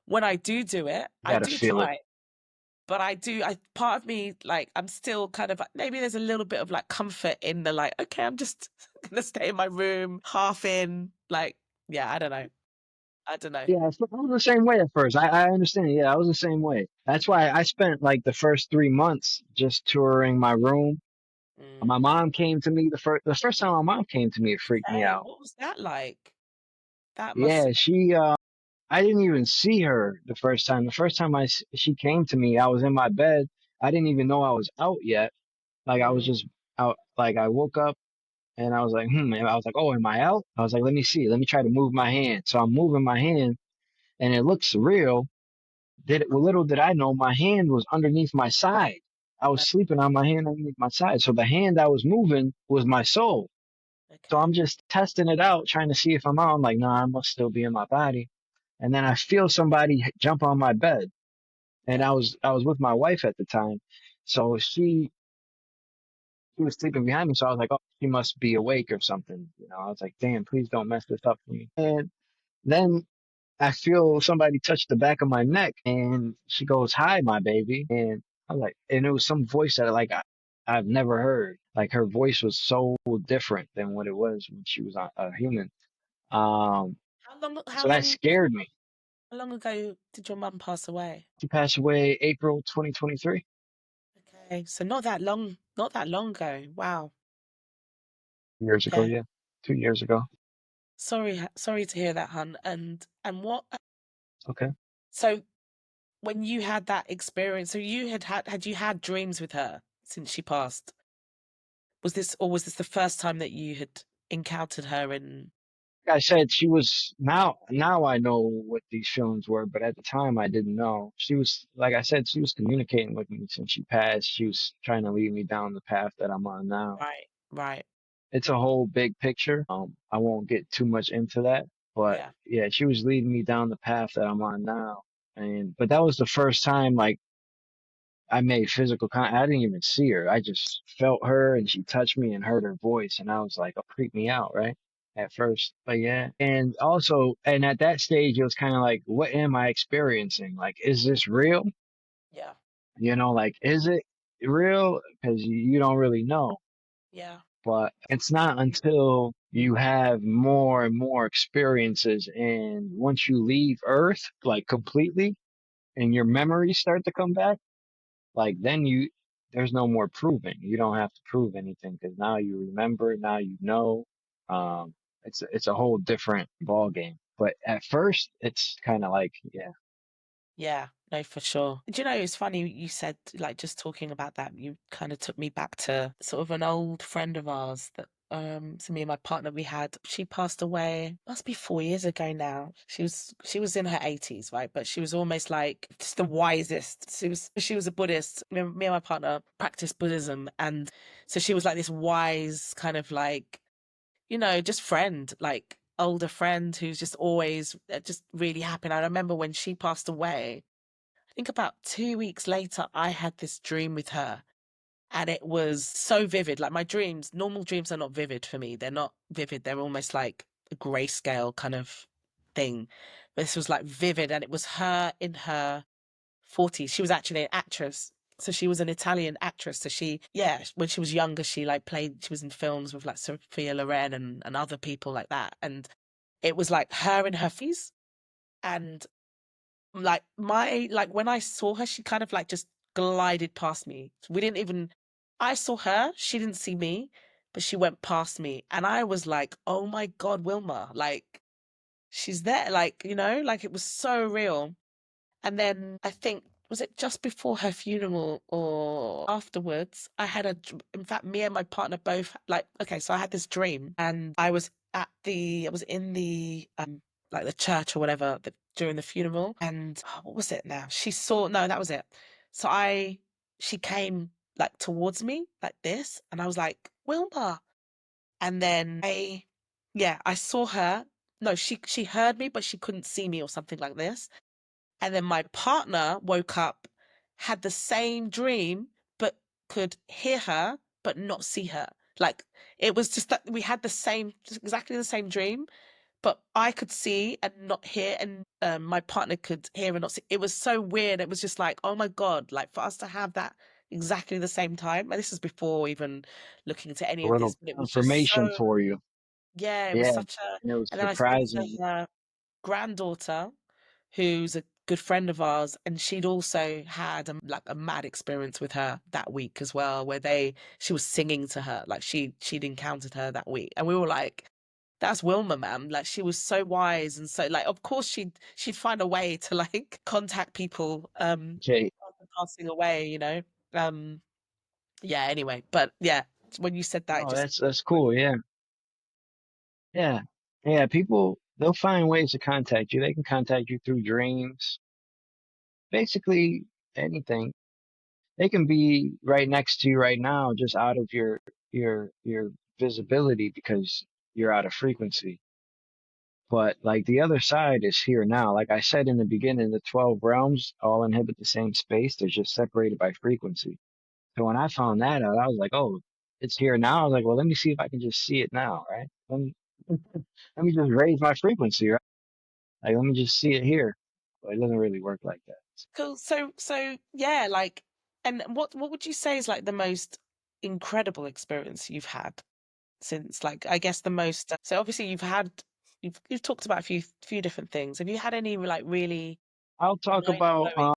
Speaker 1: when I do it,
Speaker 2: you
Speaker 1: I
Speaker 2: gotta
Speaker 1: do
Speaker 2: feel it.
Speaker 1: try. But I do, I part of me, like, I'm still kind of maybe there's a little bit of like comfort in the like, okay, I'm just gonna stay in my room, half in, like, yeah, I don't know. I don't know.
Speaker 2: Yeah, I was the same way at first. I understand. Yeah, I was the same way. That's why I spent like the first 3 months just touring my room. My
Speaker 1: Mm.
Speaker 2: mom came to me the first time my mom came to me, it freaked me
Speaker 1: Hey,
Speaker 2: out.
Speaker 1: what was that like? That must
Speaker 2: Yeah,
Speaker 1: have
Speaker 2: I didn't even see her the first time. The first time she came to me, I was in my bed. I didn't even know I was out yet. Like I was
Speaker 1: mm,
Speaker 2: just out. Like I woke up and I was like, And I was like, oh, am I out? I was like, let me see. Let me try to move my hand. So I'm moving my hand, and it looks real. Well, little did I know, my hand was underneath my side. I was
Speaker 1: uh,
Speaker 2: sleeping on my hand underneath my side. So the hand I was moving was my soul. So I'm
Speaker 1: okay.
Speaker 2: just testing it out, trying to see if I'm out. I'm like, nah, I must still be in my body. And then I feel somebody jump on my bed, and
Speaker 1: Yeah.
Speaker 2: I was with my wife at the time, so she was sleeping behind me. So I was like, oh, she must be awake or something. I was like, damn, please don't mess this up for me. And then I feel somebody touch the back of my neck, and she goes, "Hi, my baby." And I'm like, and it was some voice that I've never heard. Like her voice was so different than what it was when she was a human. Um,
Speaker 1: How long how
Speaker 2: so that
Speaker 1: long
Speaker 2: scared me.
Speaker 1: how long ago did your mum pass away?
Speaker 2: She passed away April 2023.
Speaker 1: Okay, so not that long ago. Wow.
Speaker 2: Years ago,
Speaker 1: Yeah.
Speaker 2: yeah, 2 years ago.
Speaker 1: Sorry to hear that, hun. And what
Speaker 2: Okay.
Speaker 1: so when you had that experience, so you had you had dreams with her since she passed? Was this the first time that you had encountered her in
Speaker 2: Like I said, she was now I know what these feelings were, but at the time I didn't know. She was, like I said, she was communicating with me since she passed. She was trying to lead me down the path that I'm on now.
Speaker 1: right, right.
Speaker 2: It's a whole big picture. I won't get too much into that, but
Speaker 1: Yeah.
Speaker 2: yeah, she was leading me down the path that I'm on now. But that was the first time like I made physical contact. I didn't even see her. I just felt her, and she touched me and heard her voice, and I was like, "Oh, creep me out," right? At first, but yeah. And also, and at that stage, it was kind of like, what am I experiencing? Like, is this real?
Speaker 1: Yeah.
Speaker 2: Like, is it real? Because you don't really know.
Speaker 1: Yeah.
Speaker 2: But it's not until you have more and more experiences, and once you leave Earth, like completely, and your memories start to come back, like then there's no more proving. You don't have to prove anything because now you remember, now you know. Um, it's a whole different ball game. But at first, it's kind of like, yeah,
Speaker 1: Yeah, no, for sure. Do you know, it's funny you said, like, just talking about that, you kind of took me back to sort of an old friend of ours that, so me and my partner, she passed away, must be 4 years ago now. She was in her 80s, right? But she was almost like just the wisest. She was a Buddhist. Me and my partner practiced Buddhism. And so she was like this wise kind of like, just friend, like older friend who's just always just really happy. And I remember when she passed away, I think about 2 weeks later, I had this dream with her. And it was so vivid. Like normal dreams are not vivid for me. They're not vivid. They're almost like a grayscale kind of thing. But this was like vivid. And it was her in her 40s. She was actually an actress. So she was an Italian actress. So yeah, when she was younger, she was in films with like Sophia Loren and other people like that. And it was like her in her 40s. And like when I saw her, she kind of like just glided past me. We didn't even, I saw her, she didn't see me, but she went past me. And I was like, oh my God, Wilma, like she's there. Like, like it was so real. And then I think, was it just before her funeral or afterwards? In fact, me and my partner both, like, okay, so I had this dream and I was in like the church or whatever during the funeral. And what was it now? No, that was it. So she came like towards me like this, and I was like, Wilma. And then yeah, I saw her. No, she heard me, but she couldn't see me or something like this. And then my partner woke up, had the same dream, but could hear her, but not see her. Like it was just that we had the same, exactly the same dream, but I could see and not hear, and my partner could hear and not see. It was so weird. It was just like, oh my God, like for us to have that exactly the same time. And this is before even looking into any
Speaker 2: A
Speaker 1: of this,
Speaker 2: little
Speaker 1: but it was just
Speaker 2: confirmation
Speaker 1: so,
Speaker 2: for you.
Speaker 1: yeah, it was
Speaker 2: Yeah.
Speaker 1: such a.
Speaker 2: And it was
Speaker 1: And then I spoke to
Speaker 2: surprising.
Speaker 1: her granddaughter, who's a good friend of ours, and she'd also had like a mad experience with her that week as well, where she was singing to her, like she'd encountered her that week, and we were like, "That's Wilma, man!" Like she was so wise, and so like, of course she'd find a way to like contact people
Speaker 2: Okay.
Speaker 1: after passing away, Um, yeah. Anyway, but yeah, when you said that, it
Speaker 2: Oh,
Speaker 1: just
Speaker 2: that's cool. Yeah. Yeah. Yeah. People, they'll find ways to contact you. They can contact you through dreams, basically anything. They can be right next to you right now, just out of your visibility because you're out of frequency. But like the other side is here now. Like I said in the beginning, the 12 realms all inhabit the same space. They're just separated by frequency. So when I found that out, I was like, oh, it's here now. I was like, well, let me see if I can just see it now, right? Let me just raise my frequency, right? Like, let me just see it here. But it doesn't really work like that.
Speaker 1: cool. So yeah, like, and what would you say is like the most incredible experience you've had since, like, I guess the most. So obviously you've talked about a few different things. Have you had any like really
Speaker 2: I'll talk
Speaker 1: mind
Speaker 2: about,
Speaker 1: blowing?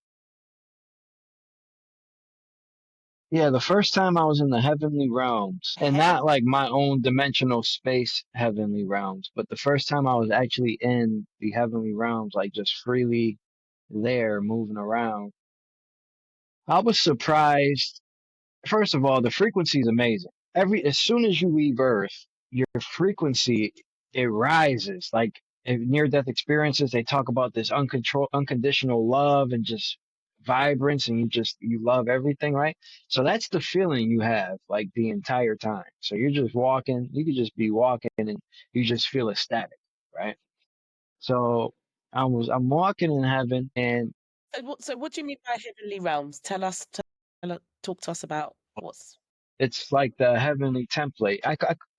Speaker 2: yeah, the first time I was in the heavenly realms, and not
Speaker 1: Heaven.
Speaker 2: like my own dimensional space heavenly realms, but the first time I was actually in the heavenly realms, like just freely there moving around, I was surprised. First of all, the frequency is amazing. As soon as you leave Earth, your frequency it rises. Like in near-death experiences, they talk about this unconditional love and just vibrance, and you love everything, right? So that's the feeling you have like the entire time. So you're just walking. You could just be walking, and you just feel ecstatic, right? So I'm walking in heaven, and
Speaker 1: So what do you mean by heavenly realms? Talk to us about what's.
Speaker 2: it's like the heavenly template.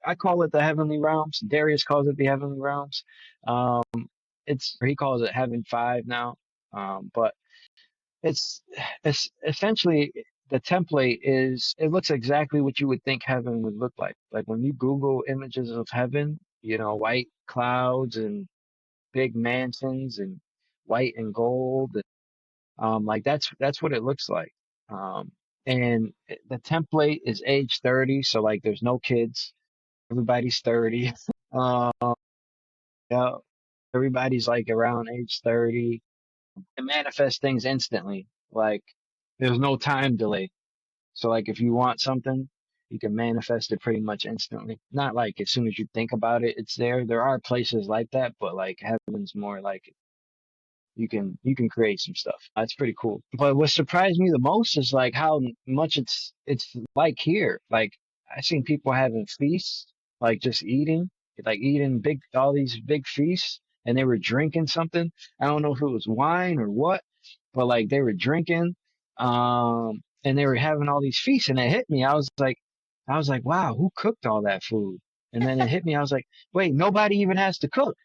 Speaker 2: I call it the heavenly realms. Darius calls it the heavenly realms. Um, he calls it heaven five now. But it's it's essentially the template is it looks exactly what you would think heaven would look like. Like when you Google images of heaven, white clouds and big mansions and white and gold. Like that's what it looks like. Um, and the template is age 30, so like there's no kids. Everybody's 30. Uh, yeah, everybody's like around age 30. It manifests things instantly. Like there's no time delay. So like if you want something, you can manifest it pretty much instantly. Not like as soon as you think about it, it's there. There are places like that, but like heaven's more like you can create some stuff. That's pretty cool. But what surprised me the most is like how much it's like here. Like I seen people having feasts, like just eating, like eating big all these big feasts, and they were drinking something. I don't know if it was wine or what, but like they were drinking, and they were having all these feasts, and it hit me. I was like, wow, who cooked all that food? And then it hit me. I was like, wait, nobody even has to cook.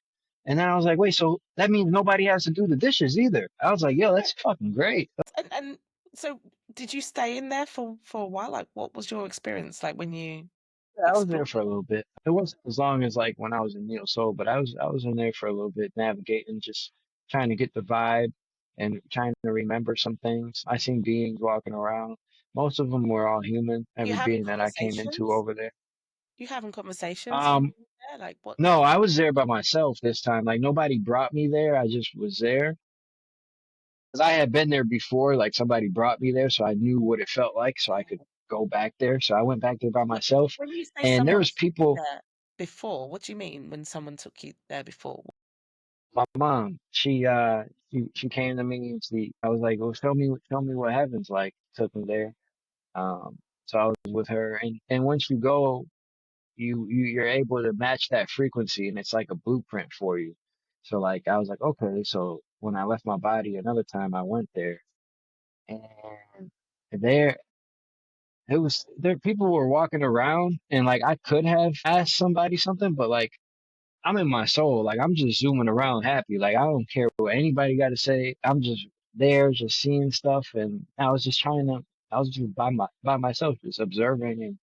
Speaker 2: And then I was like, wait, so that means nobody has to do the dishes either. I was like, yo, that's fucking great.
Speaker 1: And so did you stay in there for a while? Like, what was your experience like when you
Speaker 2: Yeah, I was there
Speaker 1: explored
Speaker 2: for
Speaker 1: it?
Speaker 2: a little bit. It wasn't as long as like when I was in Neo Soul, but I was in there for a little bit, navigating, just trying to get the vibe and trying to remember some things. I seen beings walking around. Most of them were all human.
Speaker 1: You
Speaker 2: Every
Speaker 1: having
Speaker 2: being that I came into
Speaker 1: conversations?
Speaker 2: over there.
Speaker 1: You having conversations when
Speaker 2: Um,
Speaker 1: you were there? Like, what?
Speaker 2: no, I was there by myself this time. Like nobody brought me there. I just was there. 'Cause I had been there before, like somebody brought me there, so I knew what it felt like, so I could go back there. So I went back there by myself,
Speaker 1: When you say
Speaker 2: and there
Speaker 1: someone
Speaker 2: was
Speaker 1: took you
Speaker 2: people.
Speaker 1: there before, what do you mean when someone took you there before?
Speaker 2: My mom, she came to me and I was like, well, show me what heaven's like. Took me there, So I was with her, and once you go, you're able to match that frequency, and it's like a blueprint for you. So like I was like, okay, so when I left my body another time, I went there, and there it was there people were walking around, and like I could have asked somebody something, but like I'm in my soul, like I'm just zooming around happy, like I don't care what anybody got to say. I'm just there, just seeing stuff, and I was just by myself, just observing and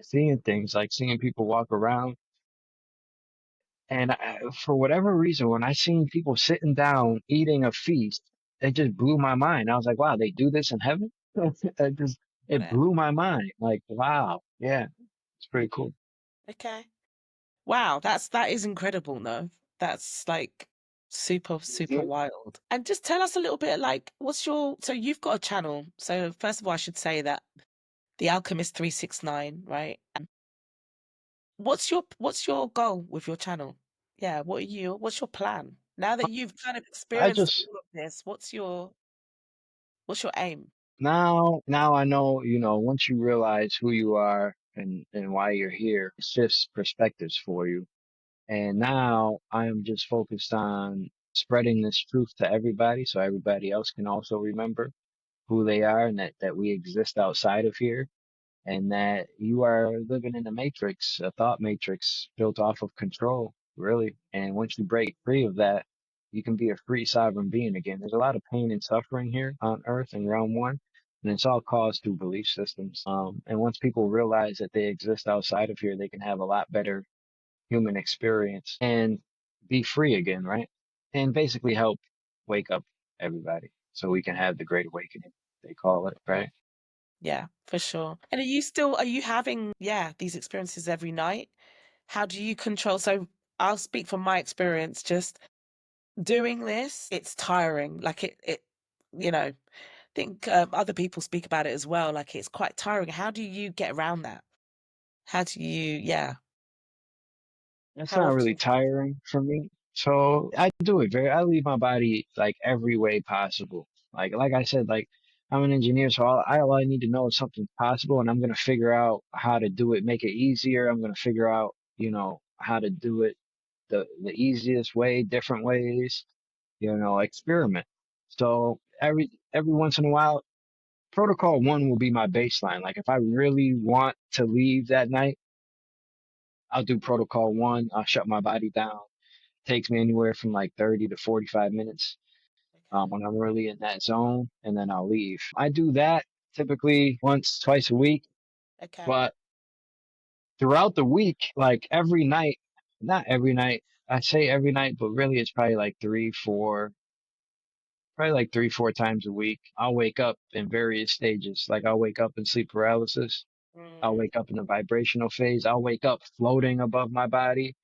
Speaker 2: seeing things, like seeing people walk around. And for whatever reason, when I seen people sitting down eating a feast, it just blew my mind. I was like, wow, they do this in heaven?
Speaker 1: Got
Speaker 2: It
Speaker 1: it.
Speaker 2: blew my mind. Like, wow, yeah, it's pretty cool.
Speaker 1: Okay. Wow, that is incredible, no? That's like super, super
Speaker 2: Mhm.
Speaker 1: wild. And just tell us a little bit like what's your so you've got a channel. So first of all, I should say that the Alchemist 369, right? And what's your goal with your channel? Yeah, what's your plan? Now that you've kind of
Speaker 2: I
Speaker 1: experienced
Speaker 2: just
Speaker 1: all of this, what's your aim?
Speaker 2: now I know, once you realize who you are and why you're here, it shifts perspectives for you. And now I am just focused on spreading this truth to everybody so everybody else can also remember who they are, and that we exist outside of here, and that you are living in a matrix, a thought matrix built off of control, really. And once you break free of that, you can be a free sovereign being again. There's a lot of pain and suffering here on Earth in realm one, and it's all caused through belief systems. And once people realize that they exist outside of here, they can have a lot better human experience and be free again, right? And basically help wake up everybody so we can have the great awakening, they call it, right?
Speaker 1: Yeah, for sure. And are you having, yeah, these experiences every night? How do you control? So I'll speak from my experience, just doing this, it's tiring. Like I think other people speak about it as well. Like it's quite tiring. How do you get around that? How do you, yeah,
Speaker 2: It's
Speaker 1: how
Speaker 2: not really
Speaker 1: often?
Speaker 2: tiring for me. So I do it I leave my body like every way possible. Like I said, like I'm an engineer, so all I need to know is something's possible, and I'm gonna figure out how to do it, make it easier. I'm gonna figure out, how to do it the easiest way, different ways, experiment. So every once in a while, protocol one will be my baseline. Like if I really want to leave that night, I'll do protocol one. I'll shut my body down. Takes me anywhere from like 30 to 45 minutes
Speaker 1: Okay.
Speaker 2: when I'm really in that zone, and then I'll leave. I do that typically once, twice a week,
Speaker 1: Okay.
Speaker 2: but throughout the week, like every night, not every night, I say every night, but really it's probably like 3, 4 times a week. I'll wake up in various stages. Like I'll wake up in sleep paralysis. I'll
Speaker 1: Mm,
Speaker 2: wake up in the vibrational phase. I'll wake up floating above my body,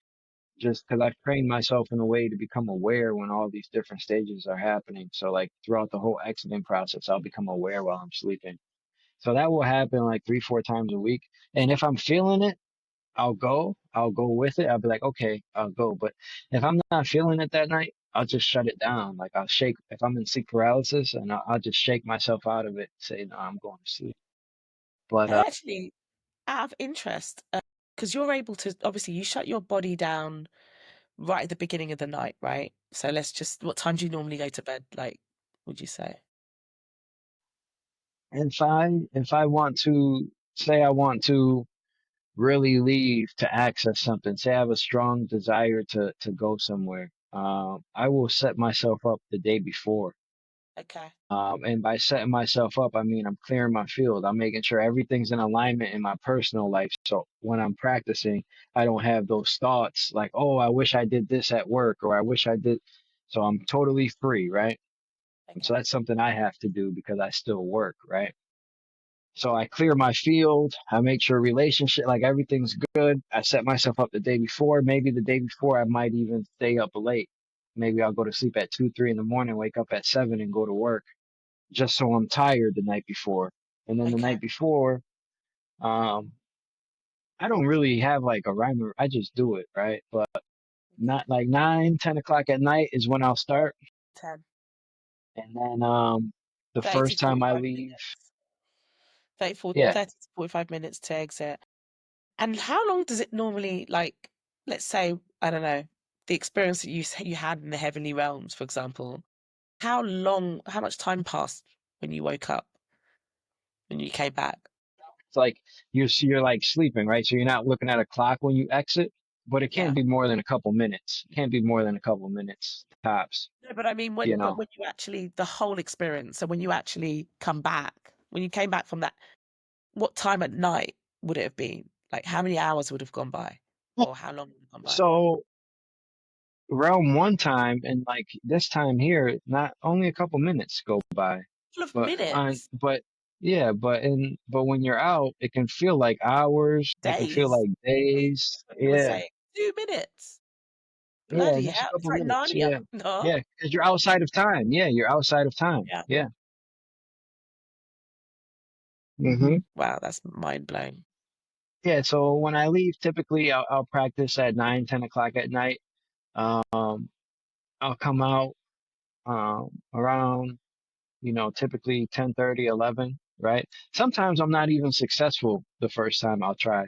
Speaker 2: just because I've trained myself in a way to become aware when all these different stages are happening. So like throughout the whole exiting process, I'll become aware while I'm sleeping. So that will happen like 3, 4 times a week. And if I'm feeling it, I'll go with it. I'll be like, okay, I'll go. But if I'm not feeling it that night, I'll just shut it down. Like I'll shake, if I'm in sleep paralysis, and I'll just shake myself out of it, say, no, I'm going to sleep. But,
Speaker 1: and actually, out of interest, because you're able to, obviously, you shut your body down right at the beginning of the night, right? So what time do you normally go to bed? Like, would you say?
Speaker 2: if I want to say I want to really leave to access something, say I have a strong desire to go somewhere, I will set myself up the day before.
Speaker 1: Okay.
Speaker 2: And by setting myself up, I mean I'm clearing my field. I'm making sure everything's in alignment in my personal life. So when I'm practicing, I don't have those thoughts like, oh, I wish I did this at work, or I wish I did. So I'm totally free, right? And so
Speaker 1: Okay.
Speaker 2: that's something I have to do because I still work, right? So I clear my field. I make sure relationship, like everything's good. I set myself up the day before. Maybe the day before, I might even stay up late. Maybe I'll go to sleep at 2, 3 in the morning, wake up at 7 and go to work just so I'm tired the night before. And then the
Speaker 1: Okay.
Speaker 2: night before, um, I don't really have like a rhyme. I just do it, right? But
Speaker 1: Okay.
Speaker 2: not like 9, 10 o'clock at night is when I'll start.
Speaker 1: 10.
Speaker 2: And then the
Speaker 1: 30 to
Speaker 2: first time I
Speaker 1: 45
Speaker 2: leave,
Speaker 1: minutes.
Speaker 2: Yeah.
Speaker 1: 30 to 45 minutes to exit. And how long does it normally, like, let's say, I don't know, the experience that you had in the heavenly realms, for example, how much time passed when you woke up, when you came back?
Speaker 2: It's like you're like sleeping, right? So you're not looking at a clock when you exit, but it can't
Speaker 1: Yeah.
Speaker 2: be more than a couple minutes. It can't be more than a couple minutes tops,
Speaker 1: No, but I mean,
Speaker 2: you
Speaker 1: but
Speaker 2: know.
Speaker 1: when you actually, the whole experience, so when you actually come back, when you came back from that, what time at night would it have been? Like, how many hours would have gone by? Or how long would have gone by?
Speaker 2: So realm one time and like this time here, not only a couple minutes go by,
Speaker 1: Full of
Speaker 2: on
Speaker 1: minutes,
Speaker 2: but yeah, but when you're out, it can feel like hours. It can feel
Speaker 1: days.
Speaker 2: like
Speaker 1: That's
Speaker 2: days.
Speaker 1: what you were
Speaker 2: Yeah,
Speaker 1: saying. 2 minutes.
Speaker 2: yeah,
Speaker 1: Bloody
Speaker 2: just a
Speaker 1: hell. It's
Speaker 2: couple
Speaker 1: like
Speaker 2: minutes.
Speaker 1: Narnia.
Speaker 2: Yeah,
Speaker 1: No?
Speaker 2: yeah, because you're outside of time. Yeah, you're outside of time.
Speaker 1: Yeah.
Speaker 2: Yeah. hmm
Speaker 1: Wow, that's mind blowing.
Speaker 2: Yeah. So when I leave, typically I'll practice at 9, 10 o'clock at night. Um, I'll come out around typically 10:30, 11, right? Sometimes I'm not even successful the first time I'll try.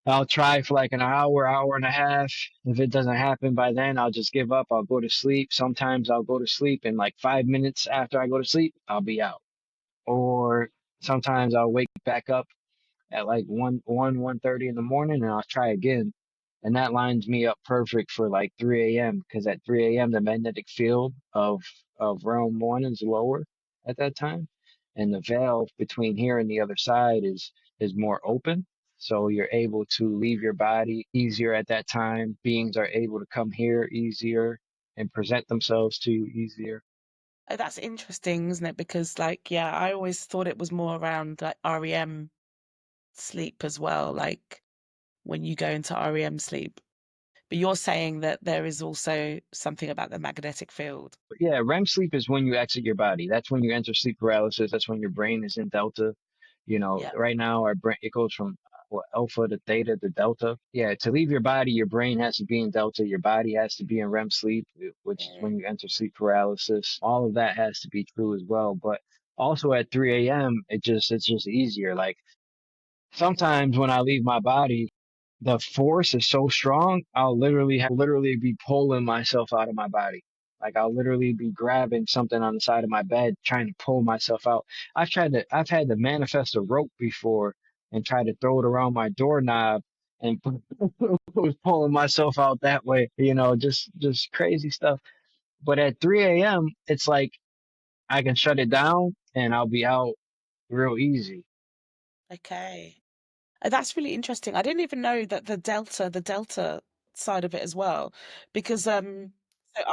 Speaker 2: I'll try for like an hour, hour and a half. If it doesn't happen by then, I'll just give up. I'll go to sleep. Sometimes I'll go to sleep and like 5 minutes after I go to sleep, I'll be out. Or sometimes I'll wake back up at like 1:30 in the morning and I'll try again. And that lines me up perfect for like 3 a.m. because at 3 a.m. the magnetic field of realm one is lower at that time. And the veil between here and the other side is more open. So you're able to leave your body easier at that time. Beings are able to come here easier and present themselves to you easier.
Speaker 1: Oh, that's interesting, isn't it? Because, like, yeah, I always thought it was more around like REM sleep as well, like when you go into REM sleep. But you're saying that there is also something about the magnetic field.
Speaker 2: Yeah, REM sleep is when you exit your body. That's when you enter sleep paralysis. That's when your brain is in delta.
Speaker 1: Yeah.
Speaker 2: Right now our brain it goes from what alpha to theta to delta. Yeah, to leave your body, your brain has to be in delta. Your body has to be in REM sleep, which is when
Speaker 1: Mm.
Speaker 2: you enter sleep paralysis. All of that has to be true as well. But also at 3 a.m., it's just easier. Like sometimes when I leave my body, the force is so strong, I'll literally be pulling myself out of my body. Like I'll literally be grabbing something on the side of my bed, trying to pull myself out. I've had to manifest a rope before and try to throw it around my doorknob and was pulling myself out that way, just crazy stuff. But at 3 a.m., it's like I can shut it down and I'll be out real easy.
Speaker 1: Okay. That's really interesting. I didn't even know that the delta side of it as well, because so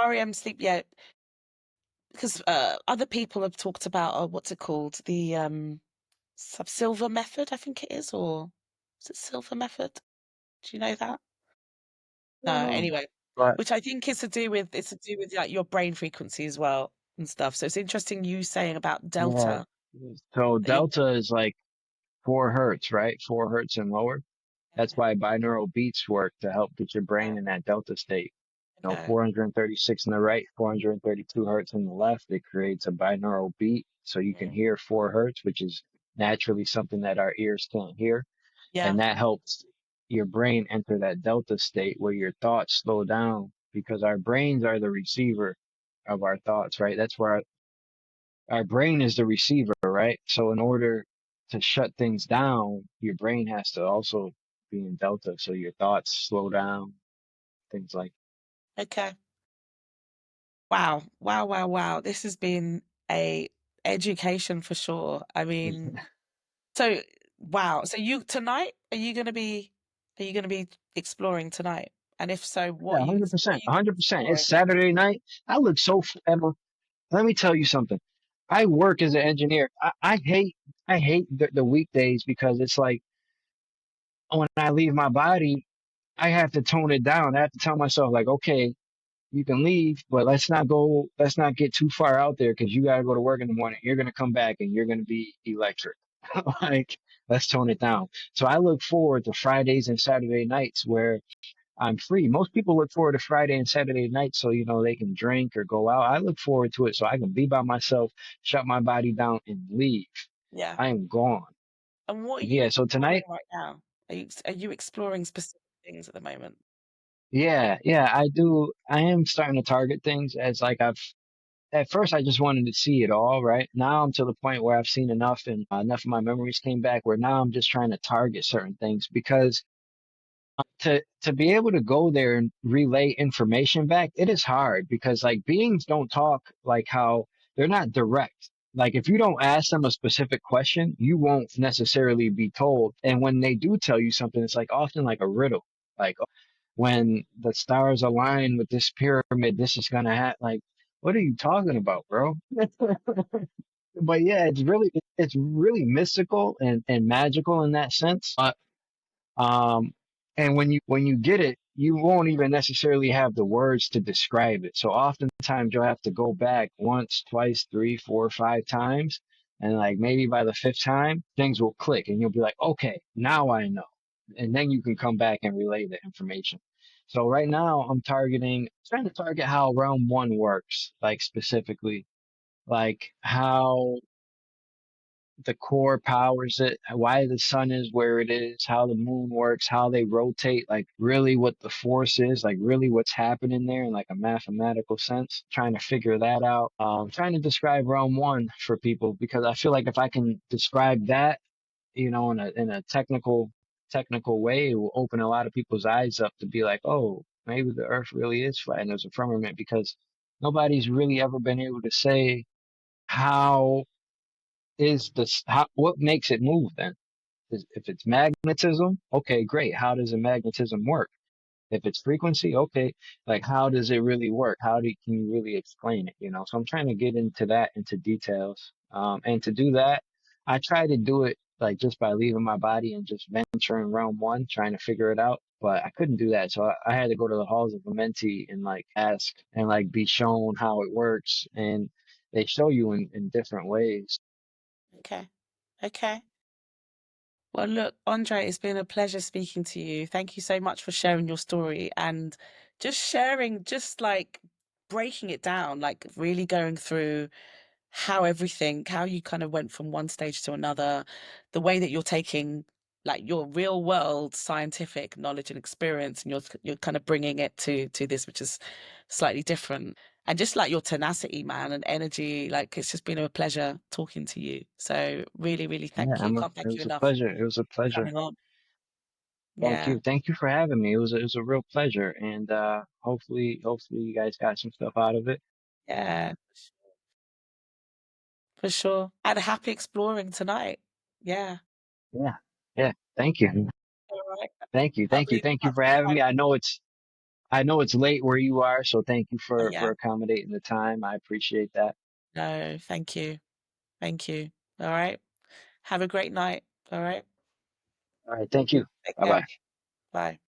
Speaker 1: REM sleep, yeah, because other people have talked about what's it called, the silver method, I think it is, or is it silver method? Do you know that?
Speaker 2: I
Speaker 1: No,
Speaker 2: don't know.
Speaker 1: anyway,
Speaker 2: But
Speaker 1: which I think is to do with it's to do with like your brain frequency as well and stuff. So it's interesting you saying about
Speaker 2: yeah.
Speaker 1: delta
Speaker 2: So
Speaker 1: that you
Speaker 2: delta is like 4 hertz, right? 4 hertz and lower. That's
Speaker 1: okay,
Speaker 2: why binaural beats work to help get your brain in that delta state.
Speaker 1: okay,
Speaker 2: 436 in the right, 432 hertz in the left. It creates a binaural beat. So you can
Speaker 1: mm,
Speaker 2: hear 4 hertz, which is naturally something that our ears can't hear.
Speaker 1: yeah,
Speaker 2: And that helps your brain enter that delta state where your thoughts slow down because our brains are the receiver of our thoughts, right? That's where our brain is the receiver, right? So in order to shut things down, your brain has to also be in delta, so your thoughts slow down, things like.
Speaker 1: okay. Wow, wow, wow, wow. This has been a education for sure. I mean, so wow. So you tonight, are you gonna be exploring tonight? And if so,
Speaker 2: Yeah,
Speaker 1: what are
Speaker 2: 100%,
Speaker 1: you gonna be
Speaker 2: 100%. It's
Speaker 1: exploring?
Speaker 2: Saturday night. I look so, Emma. Let me tell you something. I work as an engineer. I hate the weekdays because it's like when I leave my body, I have to tone it down. I have to tell myself like, okay, you can leave, but let's not get too far out there because you got to go to work in the morning. You're going to come back and you're going to be electric. Like, let's tone it down. So I look forward to Fridays and Saturday nights where I'm free. Most people look forward to Friday and Saturday nights so, they can drink or go out. I look forward to it so I can be by myself, shut my body down and leave.
Speaker 1: Yeah.
Speaker 2: I am gone.
Speaker 1: And what are you
Speaker 2: Yeah. So
Speaker 1: exploring
Speaker 2: tonight,
Speaker 1: right now? Are you exploring specific things at the moment?
Speaker 2: yeah, I do. I am starting to target things as like at first I just wanted to see it all, right? Now I'm to the point where I've seen enough and enough of my memories came back where now I'm just trying to target certain things because to be able to go there and relay information back, it is hard because like beings don't talk like how they're not direct. Like if you don't ask them a specific question, you won't necessarily be told. And when they do tell you something, it's like often like a riddle. Like when the stars align with this pyramid, this is gonna happen. Like, what are you talking about, bro? But yeah, it's really mystical and magical in that sense. Um, and when you get it, you won't even necessarily have the words to describe it. So oftentimes you'll have to go back once, twice, three, four, 5 times, and like maybe by the fifth time, things will click, and you'll be like, okay, now I know. And then you can come back and relay the information. So right now, trying to target how realm one works, like specifically, like how the core powers it, why the sun is where it is, how the moon works, how they rotate, like really what the force is, like really what's happening there in like a mathematical sense, trying to figure that out. Trying to describe realm one for people because I feel like if I can describe that, in a technical way, it will open a lot of people's eyes up to be like, oh, maybe the earth really is flat and there's a firmament because nobody's really ever been able to say how what makes it move then? If it's magnetism, okay, great. How does a magnetism work? If it's frequency, okay, like how does it really work? Can you really explain it? So I'm trying to get into that, into details. And to do that, I try to do it like just by leaving my body and just venturing realm one, trying to figure it out. But I couldn't do that. So I had to go to the halls of a mentee and like ask and like be shown how it works. And they show you in different ways.
Speaker 1: Okay. Okay. Well, look, Andre, it's been a pleasure speaking to you. Thank you so much for sharing your story and just sharing, just like breaking it down, like really going through how you kind of went from one stage to another, the way that you're taking like your real world scientific knowledge and experience, and you're kind of bringing it to this, which is slightly different. And just like your tenacity, man, and energy, like it's just been a pleasure talking to you. So really, really
Speaker 2: Yeah,
Speaker 1: thank you. Can't
Speaker 2: it
Speaker 1: thank you
Speaker 2: was a
Speaker 1: enough
Speaker 2: pleasure. It was a
Speaker 1: for
Speaker 2: pleasure.
Speaker 1: coming on.
Speaker 2: Thank
Speaker 1: Yeah,
Speaker 2: you. Thank you for having me. It was a real pleasure. And hopefully you guys got some stuff out of it.
Speaker 1: yeah, for sure. And happy exploring tonight. Yeah.
Speaker 2: Yeah. Yeah. Thank you.
Speaker 1: All right.
Speaker 2: Thank you.
Speaker 1: I'll
Speaker 2: Thank you.
Speaker 1: be in
Speaker 2: Thank you
Speaker 1: touch
Speaker 2: for
Speaker 1: next
Speaker 2: having
Speaker 1: time.
Speaker 2: me. I know it's late where you are, so thank you
Speaker 1: Oh,
Speaker 2: for
Speaker 1: yeah.
Speaker 2: accommodating the time. I appreciate that.
Speaker 1: No, thank you. Thank you. All right. Have a great night. All right.
Speaker 2: All right. Thank you.
Speaker 1: Take
Speaker 2: Bye
Speaker 1: care.
Speaker 2: bye.
Speaker 1: Bye.